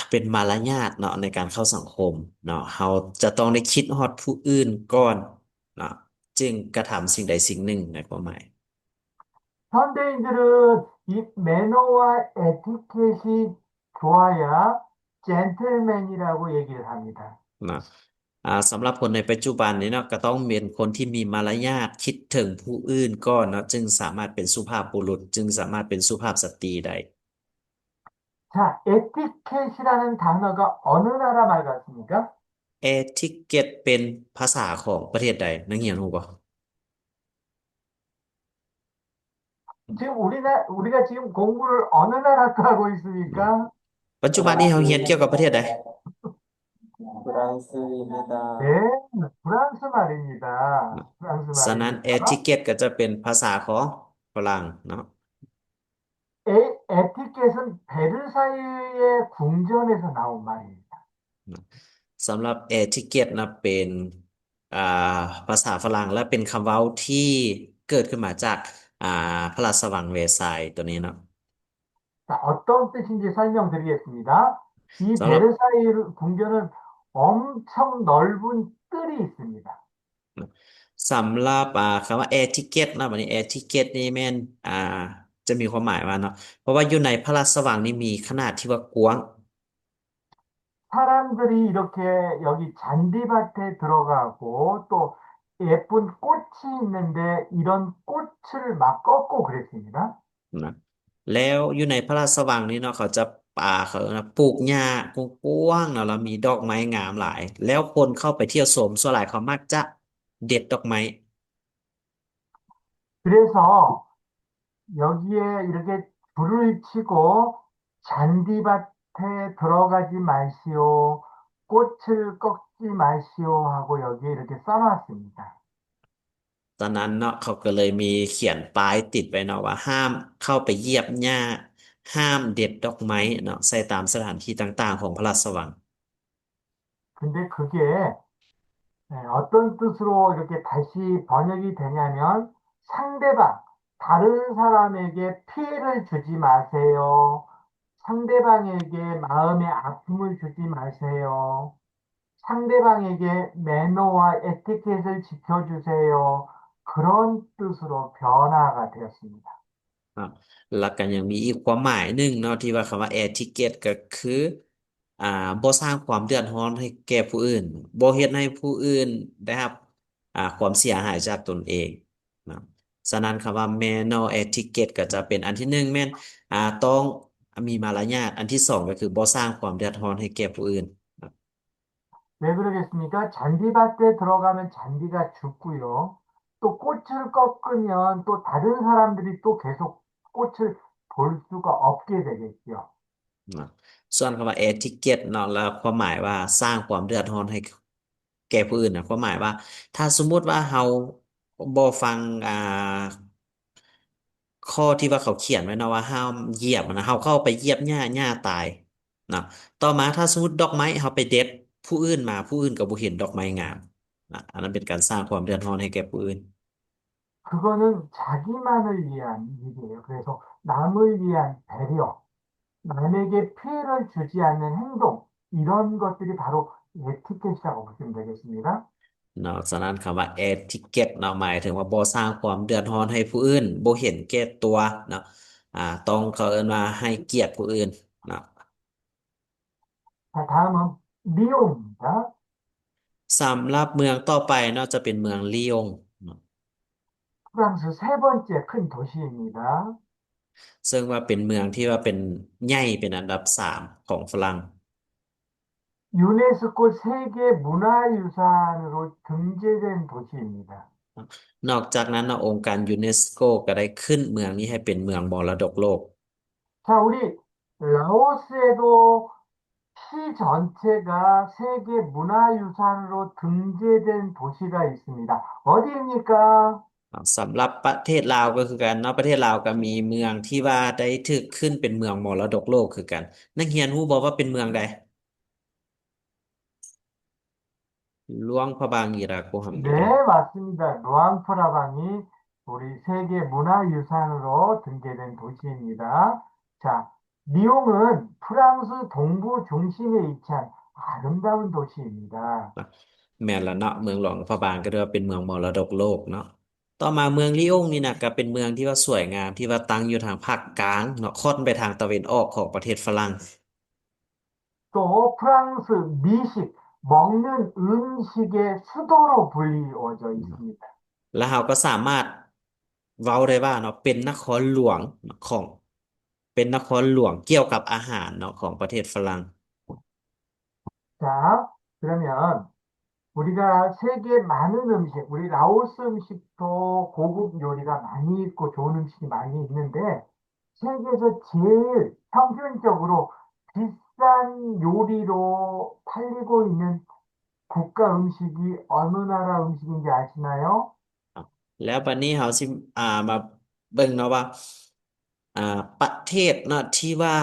เป็นมารยาทเนาะในการเข้าสังคมเนาะเราจะต้องได้คิดฮอดผู้อื่นก่อนเนาะจึงกระทำสิ่งใดสิ่งหนึ่งในความหมาย 현대인들은 이 매너와 에티켓이 좋아야 젠틀맨이라고 얘기를 합니다. นะสำหรับคนในปัจจุบันนี้เนาะก็ต้องเป็นคนที่มีมารยาทคิดถึงผู้อื่นก่อนเนาะจึงสามารถเป็นสุภาพบุรุษจึงสามารถเป็นสุภาพสตรีได้ 자, 에티켓이라는 단어가 어느 나라 말 같습니까? etiquette เป็นภาษาของประเทศใดนักเรียนรู้บ่ 지금 우리가 지금 공부를 어느 나라도 하고 있습니까? ปัจจุบันนี้เราเรียนเกี่ยวกับประเทศใด 프랑스입니다. 네, 프랑스 말입니다. 프랑스 ฉะนั้น 말입니다. etiquette ก็จะเป็นภาษาของฝรั่งเนาะ 에티켓은 베르사유의 궁전에서 나온 말입니다. สำหรับ etiquette นะเป็นภาษาฝรั่งและเป็นคำเว้าที่เกิดขึ้นมาจากพระราชวังแวร์ซายน์ตัวนี้เนาะ 자, 어떤 뜻인지 설명드리겠습니다. 이 자, 베르사유 궁전은 엄청 넓은 뜰이 있습니다. สำหรับคำว่า etiquette นะบัดนี้ etiquette นี่แม่นจะมีความหมายว่าเนาะเพราะว่าอยู่ในพระราชวังนี่มีขนาดที่ว่ากว้าง 사람들이 이렇게 여기 잔디밭에 들어가고 또 예쁜 꽃이 있는데 이런 꽃을 막 꺾고 그랬습니다. นะแล้วอยู่ในพระราชวังนี่เนาะเขาจะเขาปลูกหญ้ากว้างๆเนาะแล้วมีดอกไม้งามหลาย แล้วคนเข้าไปเที่ยวชมส่วนหลายเขามักจะเด็ดดอกไม้ 그래서 여기에 이렇게 불을 치고 잔디밭에 들어가지 마시오. 꽃을 꺾지 마시오 하고 여기에 이렇게 써놨습니다. ตอนนั้นเนาะเขาก็เลยมีเขียนป้ายติดไว้เนาะว่าห้ามเข้าไปเหยียบหญ้าห้ามเด็ดดอกไม้เนาะใส่ตามสถานที่ต่างๆของพระราชวัง 근데 그게 어떤 뜻으로 이렇게 다시 번역이 되냐면 상대방, 다른 사람에게 피해를 주지 마세요. 상대방에게 마음의 아픔을 주지 마세요. 상대방에게 매너와 에티켓을 지켜주세요. 그런 뜻으로 변화가 되었습니다. ครับแล้วก็ยังมีอีกความหมายหนึ่งเนาะที่ว่าคำว่า air ticket ก็คือบ่สร้างความเดือดร้อนให้แก่ผู้อื่นบ่เฮ็ดให้ผู้อื่นได้รับความเสียหายจากตนเองนะฉะนั้นคำว่า manner etiquette ก็จะเป็นอันที่หนึ่งแม่นต้องมีมารยาทอันที่สองก็คือบ่สร้างความเดือดร้อนให้แก่ผู้อื่น 왜 그러겠습니까? 잔디밭에 들어가면 잔디가 죽고요. 또 꽃을 꺾으면 또 다른 사람들이 또 계속 꽃을 볼 수가 없게 되겠죠. เนาะส่วนคำว่า etiquette เนาะแล้วความหมายว่าสร้างความเดือดร้อนให้แก่ผู้อื่นนะความหมายว่า ถ้าสมมุติว่าเราบ่ฟังข้อที่ว่าเขาเขียนไว้เนาะว่าห้ามเหยียบนะเราเข้าไปเหยียบหญ้าตายเนาะต่อมาถ้าสมมุติดอกไม้เราไปเด็ดผู้อื่นมาผู้อื่นก็บ่เห็นดอกไม้งามนะอันนั้นเป็นการสร้างความเดือดร้อนให้แก่ผู้อื่น 그거는 자기만을 위한 일이에요. 그래서 남을 위한 배려, 남에게 피해를 주지 않는 행동, 이런 것들이 바로 에티켓이라고 보시면 되겠습니다. เนาะฉะนั้นคำว่า etiquette เนาะหมายถึงว่าบ่สร้างความเดือดร้อนให้ผู้อื่นบ่เห็นแก่ตัวเนาะต้องเขาเอิ้นว่าให้เกียรติผู้อื่นเนาะ 자, 다음은 리옹입니다. สำหรับเมืองต่อไปเนาะจะเป็นเมืองลียงเนาะ 프랑스 세 번째 큰 도시입니다. ซึ่งว่าเป็นเมืองที่ว่าเป็นใหญ่เป็นอันดับ3ของฝรั่ง 유네스코 세계 문화유산으로 등재된 도시입니다. นอกจากนั้นเนาะองค์การยูเนสโกก็ได้ขึ้นเมืองนี้ให้เป็นเมืองมรดกโลก 자, 우리 라오스에도 시 전체가 세계 문화유산으로 등재된 도시가 있습니다. 어디입니까? สำหรับประเทศลาวก็คือกันเนาะประเทศลาวก็มีเมืองที่ว่าได้ถูกขึ้นเป็นเมืองมรดกโลกคือกันนักเรียนรู้บ่ว่าเป็นเมืองใดหลวงพระบางอิราโกฮัม 네, 맞습니다. 루앙프라방이 우리 세계 문화유산으로 등재된 도시입니다. 자, 리옹은 프랑스 동부 중심에 위치한 아름다운 도시입니다. แม่นละเนาะเมืองหลวงพระบางก็เรียกว่าเป็นเมืองมรดกโลกเนาะต่อมาเมืองลียงนี่นะก็เป็นเมืองที่ว่าสวยงามที่ว่าตั้งอยู่ทางภาคกลางเนาะค่อนไปทางตะวันออกของประเทศฝรั่ง 또 프랑스 미식, 먹는 음식의 수도로 불리워져 있습니다. แล้วเราก็สามารถเว้าได้ว่าเนาะเป็นนครหลวงของเป็นนครหลวงเกี่ยวกับอาหารเนาะของประเทศฝรั่ง 자, 그러면 우리가 세계 많은 음식, 우리 라오스 음식도 고급 요리가 많이 있고 좋은 음식이 많이 있는데 세계에서 제일 평균적으로 비싼 요리로 팔리고 있는 국가 음식이 어느 나라 음식인지 아시나요? แล้วบัดนี้เราสิมาเบิ่งเนาะว่าประเทศเนาะที่ว่า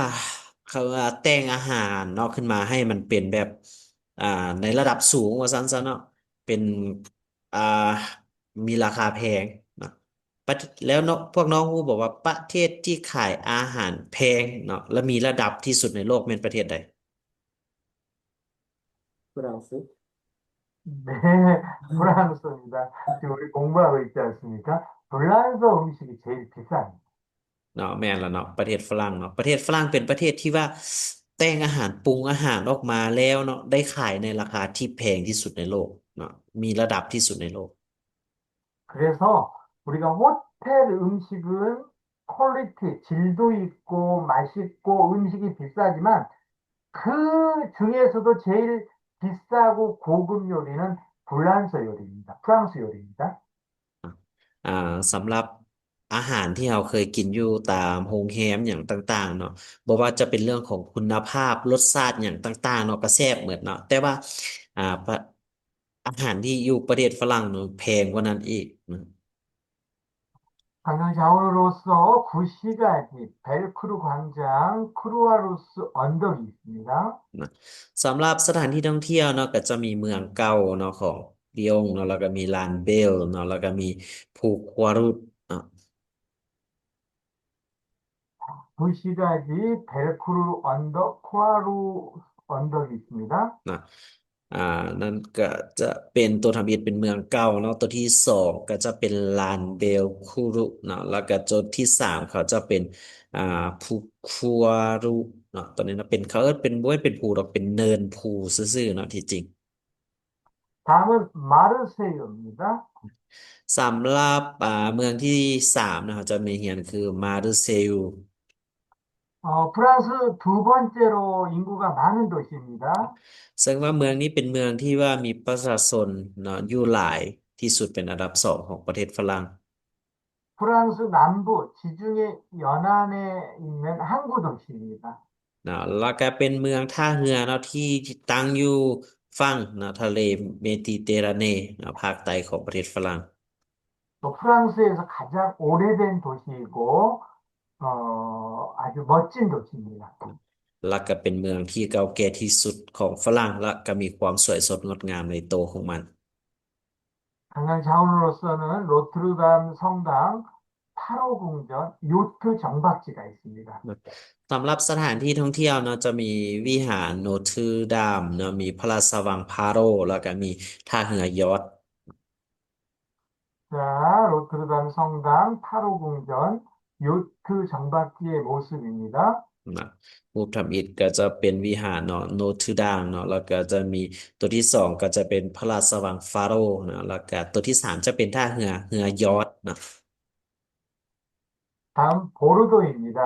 เขาว่าแต่งอาหารเนาะขึ้นมาให้มันเป็นแบบอ่าในระดับสูงว่าซั่นซะเนาะเป็นอ่ามีราคาแพงเนาะประแล้วเนาะพวกน้องฮู้บอกว่าประเทศที่ขายอาหารแพงเนาะและมีระดับที่สุดในโลกแม่นประเทศใด 프랑스? 네, 프랑스입니다. 지금 우리 공부하고 있지 않습니까? 불란서 음식이 제일 비쌉니다. เนาะแม่นแล้วเนาะประเทศฝรั่งเนาะประเทศฝรั่งเป็นประเทศที่ว่าแต่งอาหารปรุงอาหารออกมาแล้วเนาะได้ขายในราคาที่แพงที่สุดในโลกเนาะมีระดับที่สุดในโลก 그래서 우리가 호텔 음식은 퀄리티, 질도 있고 맛있고 음식이 비싸지만 그 중에서도 제일 비싸고 고급 요리는 불란서 요리입니다. 프랑스 요리입니다. สำหรับ อาหารที่เราเคยกินอยู่ตามโรงแรมหยังต่างๆเนาะบ่ว่าจะเป็นเรื่องของคุณภาพรสชาติหยังต่างๆเนาะก็แซ่บหมดเนาะแต่ว่าประอาหารที่อยู่ประเทศฝรั่งเนาะแพงกว่านั้นอีกนะ 관광자원으로서 구시가지, 벨크루 광장, 크루아루스 언덕이 있습니다. นะสำหรับสถานที่ท่องเที่ยวเนาะก็จะมีเมืองเก่าเนาะของลียงเนาะแล้วก็มีลานเบลเนาะแล้วก็มีภูควารุตเนาะ 구시가지, 벨크루 언덕, 크루아루스 언덕이 있습니다. นะอ่านั่นก็จะเป็นตัวทำอิฐเป็นเมืองเก่าเนาะตัวที่สองก็จะเป็นลานเบลคูรุเนาะแล้วก็ตัวที่สามเขาจะเป็นอ่าภูคัวรุเนาะตัวนี้เนาะเป็นเขาเอิ้นเป็นบ่เป็นภูหรอกเป็นเนินภูซื่อๆเนาะที่จริง 다음은 마르세유입니다. สำหรับเมืองที่สามนะครับจะมีเฮียนคือมาร์เซล 프랑스 두 번째로 인구가 많은 도시입니다. ซึ่งว่าเมืองนี้เป็นเมืองที่ว่ามีประชาชนเนาะอยู่หลายที่สุดเป็นอันดับสองของประเทศฝรั่ง 프랑스 남부 지중해 연안에 있는 항구 도시입니다. เนาะแล้วก็เป็นเมืองท่าเรือเนาะที่ตั้งอยู่ฝั่งเนาะทะเลเมดิเตอร์เรเนเนาะภาคใต้ของประเทศฝรั่ง 또 프랑스에서 가장 오래된 도시이고 아주 멋진 도시입니다. แล้วก็เป็นเมืองที่เก่าแก่ที่สุดของฝรั่งและก็มีความสวยสดงดงามในตัวของมัน 관광 자원으로서는 노트르담 성당, 8호 궁전, 요트 정박지가 있습니다. สำหรับสถานที่ท่องเที่ยวเนาะจะมีวิหารโนทรดามเนาะมีพระราชวังพาโรแล้วก็มีท่าเรือยอชต์ 자, 노트르담 성당, 8호 궁전, 요트 정박지의 모습입니다. นะรูปทำอิฐก็จะเป็นวิหารเนาะโนทรดามเนาะแล้วก็จะมีตัวที่สองก็จะเป็นพระราชวังฟาโรห์เนาะแล้วก็ตัวที่สามจะเป็นท่าเรือยอชต์เนาะ 다음 보르도입니다.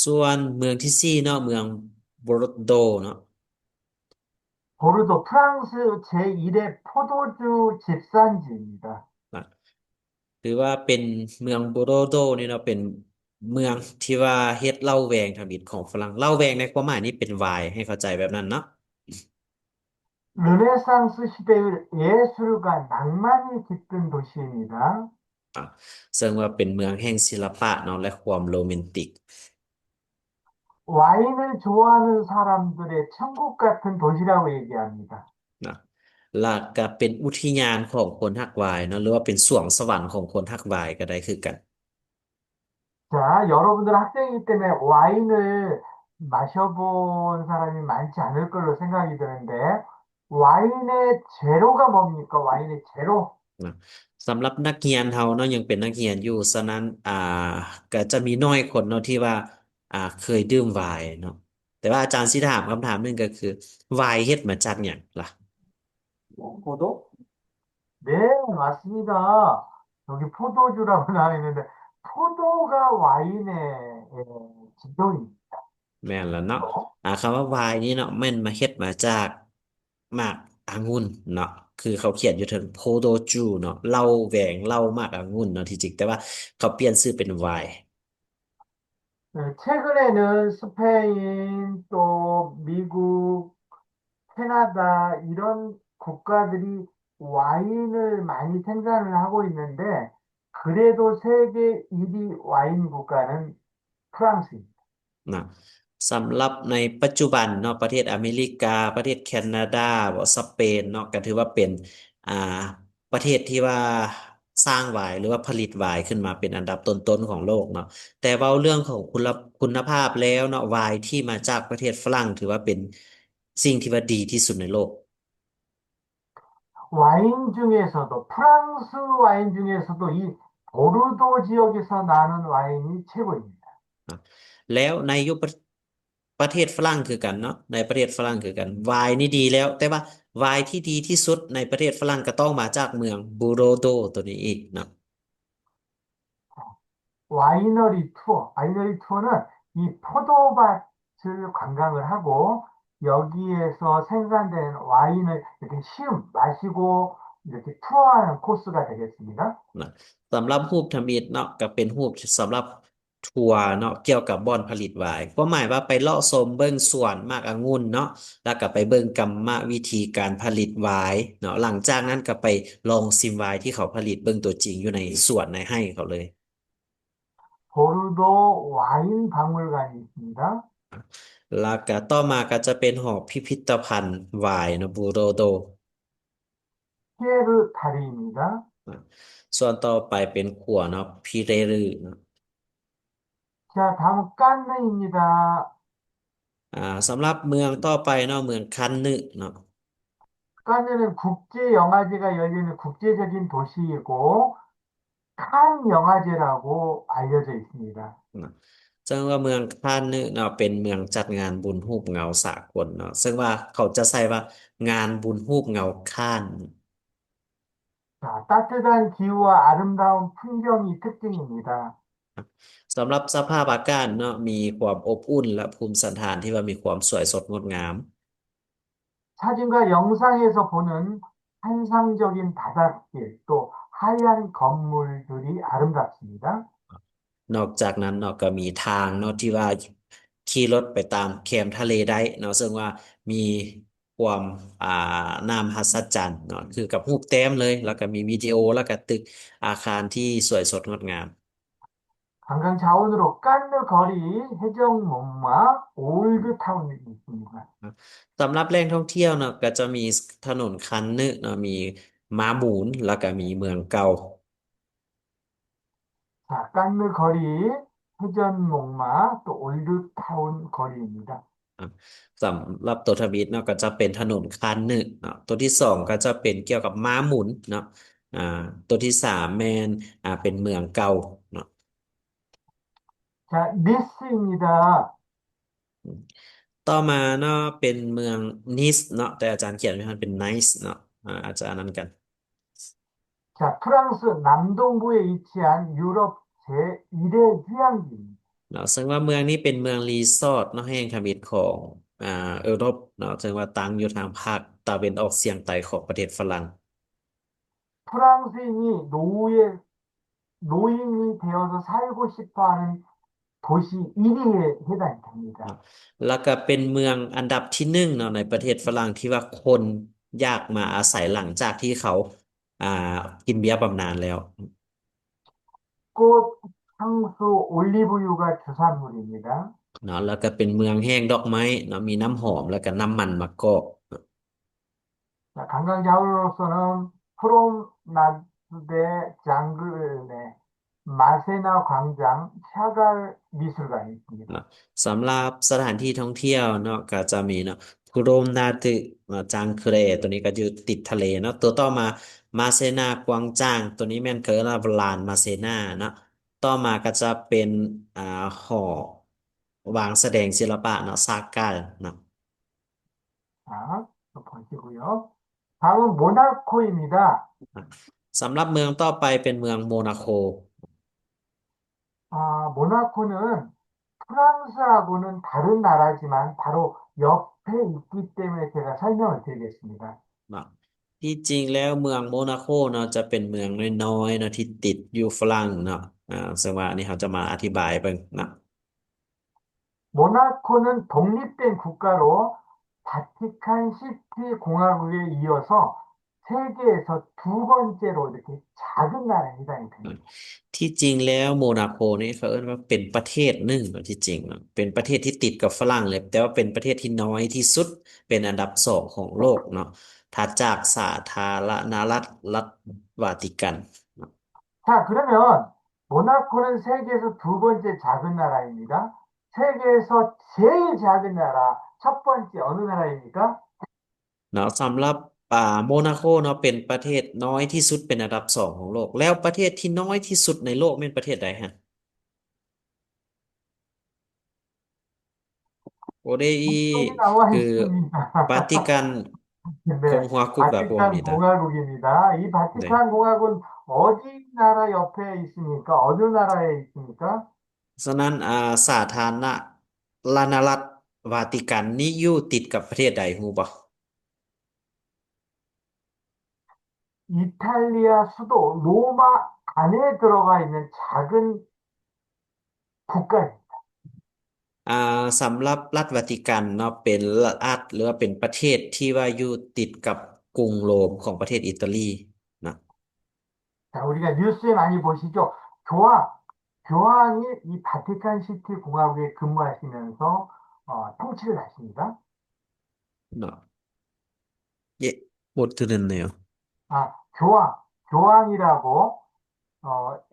ส่วนเมืองที่สี่เนาะเมืองโบโรโดเนาะ 보르도 프랑스 제1의 포도주 집산지입니다. นะหรือว่าเป็นเมืองโบโรโดนี่เนาะเป็นเมืองที่ว่าเฮ็ดเหล้าแหวงทำอิฐของฝรั่งเหล้าแหวงในความหมายนี้เป็นไวน์ให้เข้าใจแบบนั้นเนาะ 르네상스 시대의 예술과 낭만이 깃든 도시입니다. อ่ะซึ่งว่าเป็นเมืองแห่งศิลปะเนาะและความโรแมนติก 와인을 좋아하는 사람들의 천국 같은 도시라고 얘기합니다. นะและก็เป็นอุทยานของคนฮักไวน์เนาะหรือว่าเป็นสวงสวรรค์ของคนฮักไวน์ก็ได้คือกัน 자, 여러분들 학생이기 때문에 와인을 마셔본 사람이 많지 않을 걸로 생각이 드는데, 와인의 제로가 뭡니까? 와인의 제로. นะสำหรับนักเรียนเฮาเนาะยังเป็นนักเรียนอยู่ฉะนั้นก็จะมีน้อยคนเนาะที่ว่าเคยดื่มไวน์เนาะแต่ว่าอาจารย์สิถามคำถามหนึงก็คือไวน์เฮ็ดมาจากหยังล่ะ 포도? 네, 맞습니다. 여기 포도주라고 나와 있는데, 포도가 와인의 지도입니다. แม่นแล้วเนาะคำว่าไวน์นี่เนาะแม่นมาเฮ็ดมาจากหมากองุ่นเนาะคือเขาเขียนอยู่ถึงโพโดจูเนาะเหล้าแหวงเหล้าหมากองุ่นเนาะที่จริงแต่ว่าเขาเปลี่ยนชื่อเป็นไวน์ 최근에는 스페인, 또 미국, 캐나다 이런 국가들이 와인을 많이 생산을 하고 있는데 그래도 세계 1위 와인 국가는 프랑스입니다. นะสำหรับในปัจจุบันเนาะประเทศอเมริกาประเทศแคนาดาบ่สเปนเนาะก็ถือว่าเป็นอ่าประเทศที่ว่าสร้างไวน์หรือว่าผลิตไวน์ขึ้นมาเป็นอันดับต้นๆของโลกเนาะแต่เว้าเรื่องของคุณภาพแล้วเนาะไวน์ที่มาจากประเทศฝรั่งถือว่าเป็นสิ่งที่ว่าดีที่สุดในโลก 와인 중에서도 프랑스 와인 중에서도 이 보르도 지역에서 나는 와인이 최고입니다. แล้วในยุคประเทศฝรั่งคือกันเนาะในประเทศฝรั่งคือกันไวน์นี่ดีแล้วแต่ว่าไวน์ที่ดีที่สุดในประเทศฝรั่งก็ต้องมาจากเมืองบูโรโดตัวนี้อีกเนาะ 와이너리 투어는 이 포도밭을 관광을 하고 여기에서 생산된 와인을 이렇게 마시고 이렇게 투어하는 코스가 되겠습니다. นะสำหรับรูปทมิตเนาะก็เป็นรูปสำหรับทัวร์เนาะเกี่ยวกับบ่อนผลิตไวน์ความหมายว่าไปเลาะชมเบิ่งสวนหมากองุ่นเนาะแล้วก็ไปเบิ่งกรรมวิธีการผลิตไวน์เนาะหลังจากนั้นก็ไปลองชิมไวน์ที่เขาผลิตเบิ่งตัวจริงอยู่ในสวนในไร่เขาเลย 보르도 와인 박물관이 있습니다. แล้วก็ต่อมาก็จะเป็นหอพิพิธภัณฑ์ไวน์เนาะบูโรโด 피에르 다리입니다. ส่วนต่อไปเป็นขัวเนาะพิเรรึเนาะ 자, 다음은 깐느입니다. สำหรับเมืองต่อไปเนาะเมืองคันนึเนาะ 깐느는 국제 영화제가 열리는 국제적인 도시이고 칸 영화제라고 알려져 있습니다. นะซึ่งว่าเมืองคันนึเนาะเป็นเมืองจัดงานบุญฮูปเงาสากลเนาะซึ่งว่าเขาจะใช้ว่างานบุญฮูปเงาคัน 자, 따뜻한 기후와 아름다운 풍경이 특징입니다. สำหรับสภาพอากาศเนาะมีความอบอุ่นและภูมิสันฐานที่ว่ามีความสวยสดงดงาม 사진과 영상에서 보는 환상적인 바닷길 또 하얀 건물들이 아름답습니다. นอกจากนั้นเนาะก็มีทางเนาะที่ว่าขี่รถไปตามแคมทะเลได้เนาะซึ่งว่ามีความน่าหัศจรรย์เนาะคือกับรูปแต้มเลยแล้วก็มีวิดีโอแล้วก็ตึกอาคารที่สวยสดงดงาม 관광 자원으로 깐느 거리, 해적목마, 올드타운이 있습니다. สำหรับแหล่งท่องเที่ยวเนาะก็จะมีถนนคันนึเนาะมีม้าหมุนแล้วก็มีเมืองเก่า 자, 깐느 거리, 해전목마, 또 올드타운 거리입니다. อ่ะสำหรับตัวทบิตเนาะก็จะเป็นถนนคันนึเนาะตัวที่สองก็จะเป็นเกี่ยวกับม้าหมุนเนาะอ่าตัวที่สามแมนเป็นเมืองเก่าเนาะ 자, 니스입니다. ต่อมาเนาะเป็นเมืองนิสเนาะแต่อาจารย์เขียนไว้ให้มันเป็นไนซ์เนาะอาจจะอันนั้นกัน 자, 프랑스 남동부에 위치한 유럽 제1의 휴양지입니다. เนาะซึ่งว่าเมืองนี้เป็นเมืองรีสอร์ทเนาะแห่งทมิตของยุโรปเนาะซึ่งว่าตั้งอยู่ทางภาคตะวันออกเฉียงใต้ของประเทศฝรั่ง 프랑스인이 노인이 되어서 살고 싶어 하는 도시 1위에 해당이 됩니다. แล้วก็เป็นเมืองอันดับที่หนึ่งเนาะในประเทศฝรั่งที่ว่าคนอยากมาอาศัยหลังจากที่เขาอ่ากินเบียร์บำนาญแล้ว 꽃, 향수, 올리브유가 주산물입니다. เนาะแล้วก็เป็นเมืองแห้งดอกไม้เนาะมีน้ำหอมแล้วก็น้ำมันมะกอก 자, 관광 자원으로서는 프롬나드대 장글의 마세나 광장, 샤갈 미술관이 있습니다. เนาะสำหรับสถานที่ท่องเที่ยวเนาะก็จะมีเนาะคุโรมนาตึจางเครตัวนี้ก็อยู่ติดทะเลเนาะตัวต่อมามาเซนากวางจางตัวนี้แม่นเกิดลานมาเซนาเนาะต่อมาก็จะเป็นหอวางแสดงศิลปะเนาะซากาเนาะ 자, 또 보시고요. 다음은 모나코입니다. สำหรับเมืองต่อไปเป็นเมืองโมนาโค 모나코는 프랑스하고는 다른 나라지만 바로 옆에 있기 때문에 제가 설명을 드리겠습니다. เนาะที่จริงแล้วเมืองโมนาโคเนาะจะเป็นเมืองน้อยๆเนาะที่ติดอยู่ฝรั่งเนาะซึ่งว่าอันนี้เขาจะมาอธิบายเบิ่งเนาะ 모나코는 독립된 국가로 바티칸 시티 공화국에 이어서 세계에서 두 번째로 이렇게 작은 나라에 해당이 됩니다. ที่จริงแล้วโมนาโคนี่เขาเอิ้นว่าเป็นประเทศหนึ่งเนาะที่จริงเนาะเป็นประเทศที่ติดกับฝรั่งเลยแต่ว่าเป็นประเทศที่น้อยที่สุดเป็นอันดับสองของโลกเนาะถัดจากสาธารณรัฐวาติกันเนาะ 자, 그러면 모나코는 세계에서 두 번째 작은 나라입니다. 세계에서 제일 작은 나라, 첫 번째 어느 나라입니까? เนาะสำหรับโมนาโคเนาะเป็นประเทศน้อยที่สุดเป็นอันดับสองของโลกแล้วประเทศที่น้อยที่สุดในโลกเป็นประเทศใดฮะโอเดอี 이쪽에 나와 คือ 있습니다. วาติกัน 네, คงฮัวกุกกับพวกนี้ 바티칸 นะ 공화국입니다. 이 네. 바티칸 공화국은 어디 나라 옆에 있습니까? 어느 나라에 있습니까? ฉะนั้นสาธารณรัฐวาติกันนี่อยู่ติดกับประเทศใดฮู้บ่ 이탈리아 수도 로마 안에 들어가 있는 작은 국가입니다. สำหรับรัฐวาติกันเนาะเป็นรัฐหรือว่าเป็นประเทศที่ว่าอยู่ติดกับกรุงโรมของประเทศอิตาลีเนาะ 자, 우리가 뉴스에 많이 보시죠. 교황이 이 바티칸 시티 공화국에 근무하시면서 통치를 하십니다. เนาะ예 못 들었네요. 교황이라고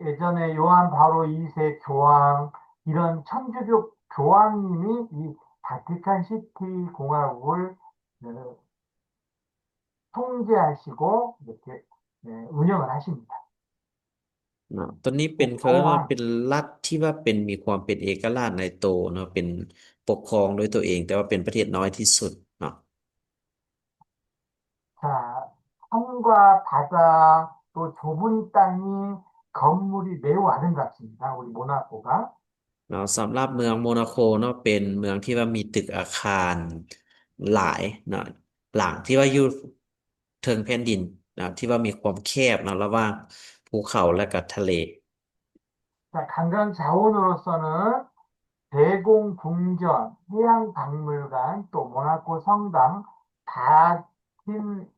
예전에 요한 바로 2세 교황 이런 천주교 교황님이 이 바티칸 시티 공화국을 통제하시고 이렇게 운영을 하십니다. เนาะตัวนี้เป็นเขาเรียกว่าเป็นรัฐที่ว่าเป็นมีความเป็นเอกราชในโตวเนาะเป็นปกครองด้วยตัวเอง แต่ว่าเป็นประเทศน้อยที่สุดเนาะ 자, 산과 바다 또 좁은 땅이 건물이 매우 아름답습니다. 우리 모나코가. เนาะสำหรับเมืองโมนาโคเนาะเป็นเมืองที่ว่ามีตึกอาคารหลายเนาะหลังที่ว่าอยู่เทิงแผ่นดินนะที่ว่ามีความแคบเนาะระหว่างภูเขาและก็ทะเล 자, 관광 자원으로서는 대공궁전, 해양박물관, 또 모나코 성당,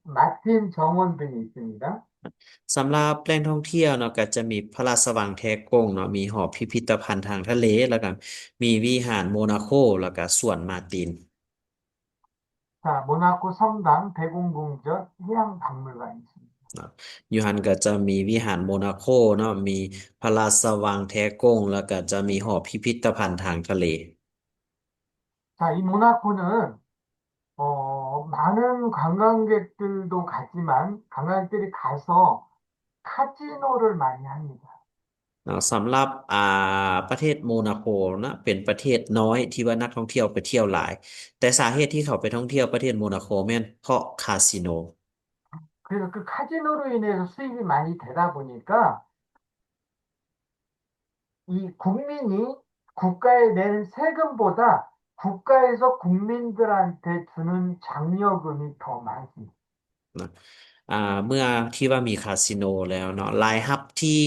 마틴 정원 등이 있습니다. สำหรับแหล่งท่องเที่ยวเนาะก็จะมีพระราชวังแท้กงเนาะมีหอพิพิธภัณฑ์ทางทะเลแล้วก็มีวิหารโมนาโคแล้วก็สวนมาร์ติน 자, 모나코 성당, 대공궁전, 해양박물관이 있습니다. เนาะอยู่หันก็จะมีวิหารโมนาโคเนาะมีพระราชวังแท้กงแล้วก็จะมีหอพิพิธภัณฑ์ทางทะเล 자, 이 모나코는 많은 관광객들도 가지만 관광객들이 가서 카지노를 많이 합니다. เนาะสำหรับประเทศโมนาโคนะเป็นประเทศน้อยที่ว่านักท่องเที่ยวไปเที่ยวหลาย แต่สาเหตุที่เขาไปท่องเที่ยวประเทศโมนาโคแม่นเพราะคาสิโน 그래서 그 카지노로 인해서 수입이 많이 되다 보니까 이 국민이 국가에 내는 세금보다 국가에서 국민들한테 주는 장려금이 더 많습니다. นะเมื่อที่ว่ามีคาสิโนแล้วเนาะรายรับที่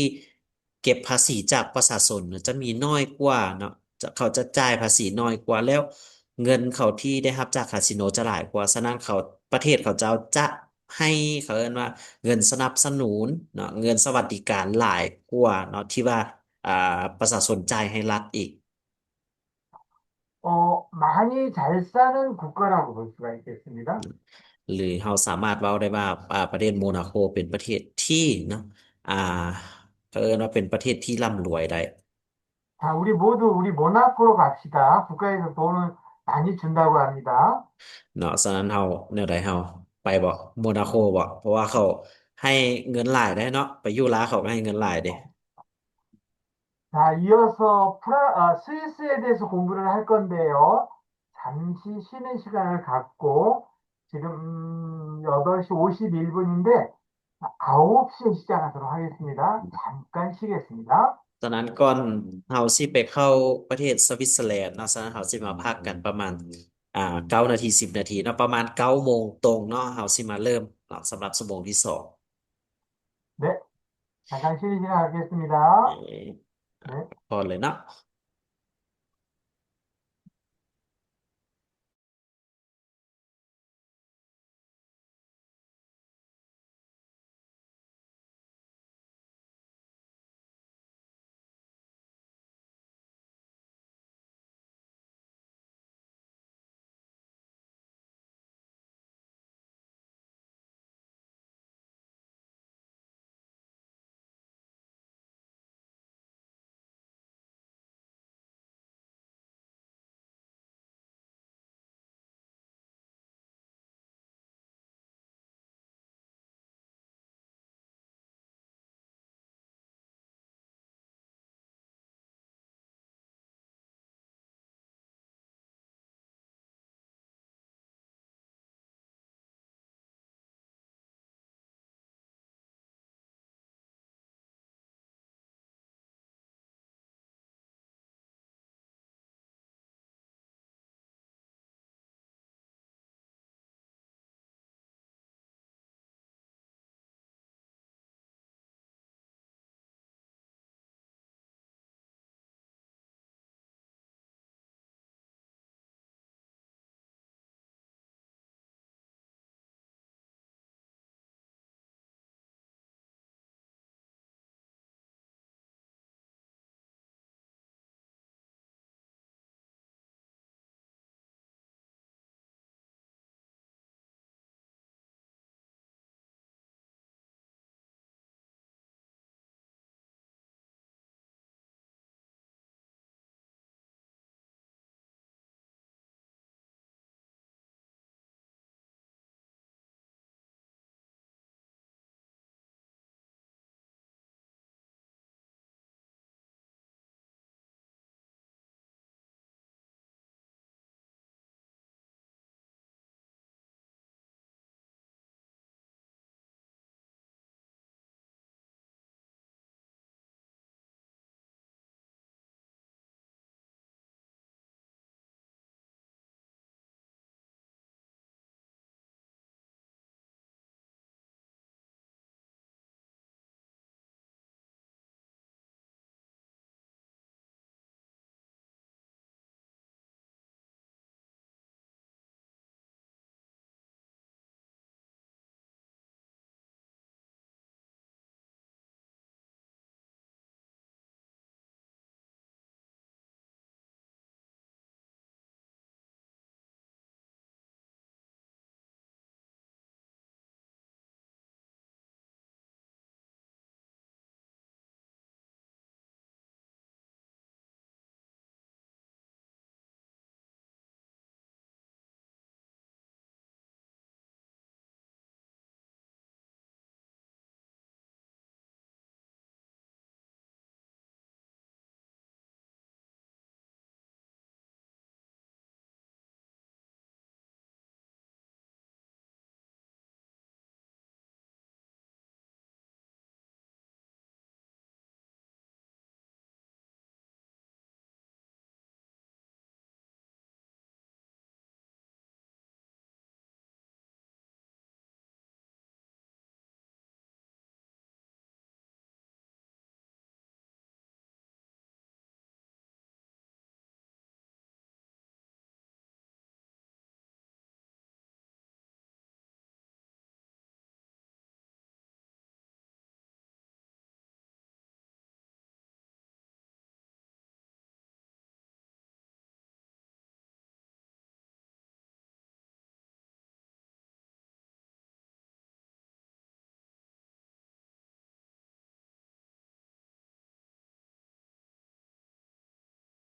เก็บภาษีจากประชาชนเนี่ยจะมีน้อยกว่าเนาะเขาจะจ่ายภาษีน้อยกว่าแล้วเงินเขาที่ได้รับจากคาสิโนจะหลายกว่าฉะนั้นเขาประเทศเขาจะให้เขาเรียกว่าเงินสนับสนุนเนาะเงินสวัสดิการหลายกว่าเนาะที่ว่าอ่าประชาชนจ่ายให้รัฐอีก 많이 잘 사는 국가라고 볼 수가 있겠습니다. หรือเราสามารถเว้าได้ว่าประเทศโมนาโคเป็นประเทศที่เนาะอ่าว่าเป็นประเทศที่ร่ำรวยได้ 자, 우리 모나코로 갑시다. 국가에서 돈을 많이 준다고 합니다. เนาะฉะนั้นเราแนวใดเราไปบ่โมนาโคบ่เพราะว่าเขาให้เงินหลายได้เนาะไปอยู่ลาวเขาก็ให้เงินหลายเด้ 자, 이어서 스위스에 대해서 공부를 할 건데요. 잠시 쉬는 시간을 갖고 지금 8시 51분인데 9시에 시작하도록 하겠습니다. 잠깐 쉬겠습니다. ฉะนั้นก่อนเราสิไปเข้าประเทศสวิตเซอร์แลนด์เนาะฉะนั้นเราสิมาพักกันประมาณ9นาที10นาทีเนาะประมาณ9โมงตรงเนาะเราสิมาเริ่มเนาะสำหรับชั่วโมงที่2 네, 잠깐 쉬는 시간 갖겠습니다. เอ่อ 네. พอเลยเนาะ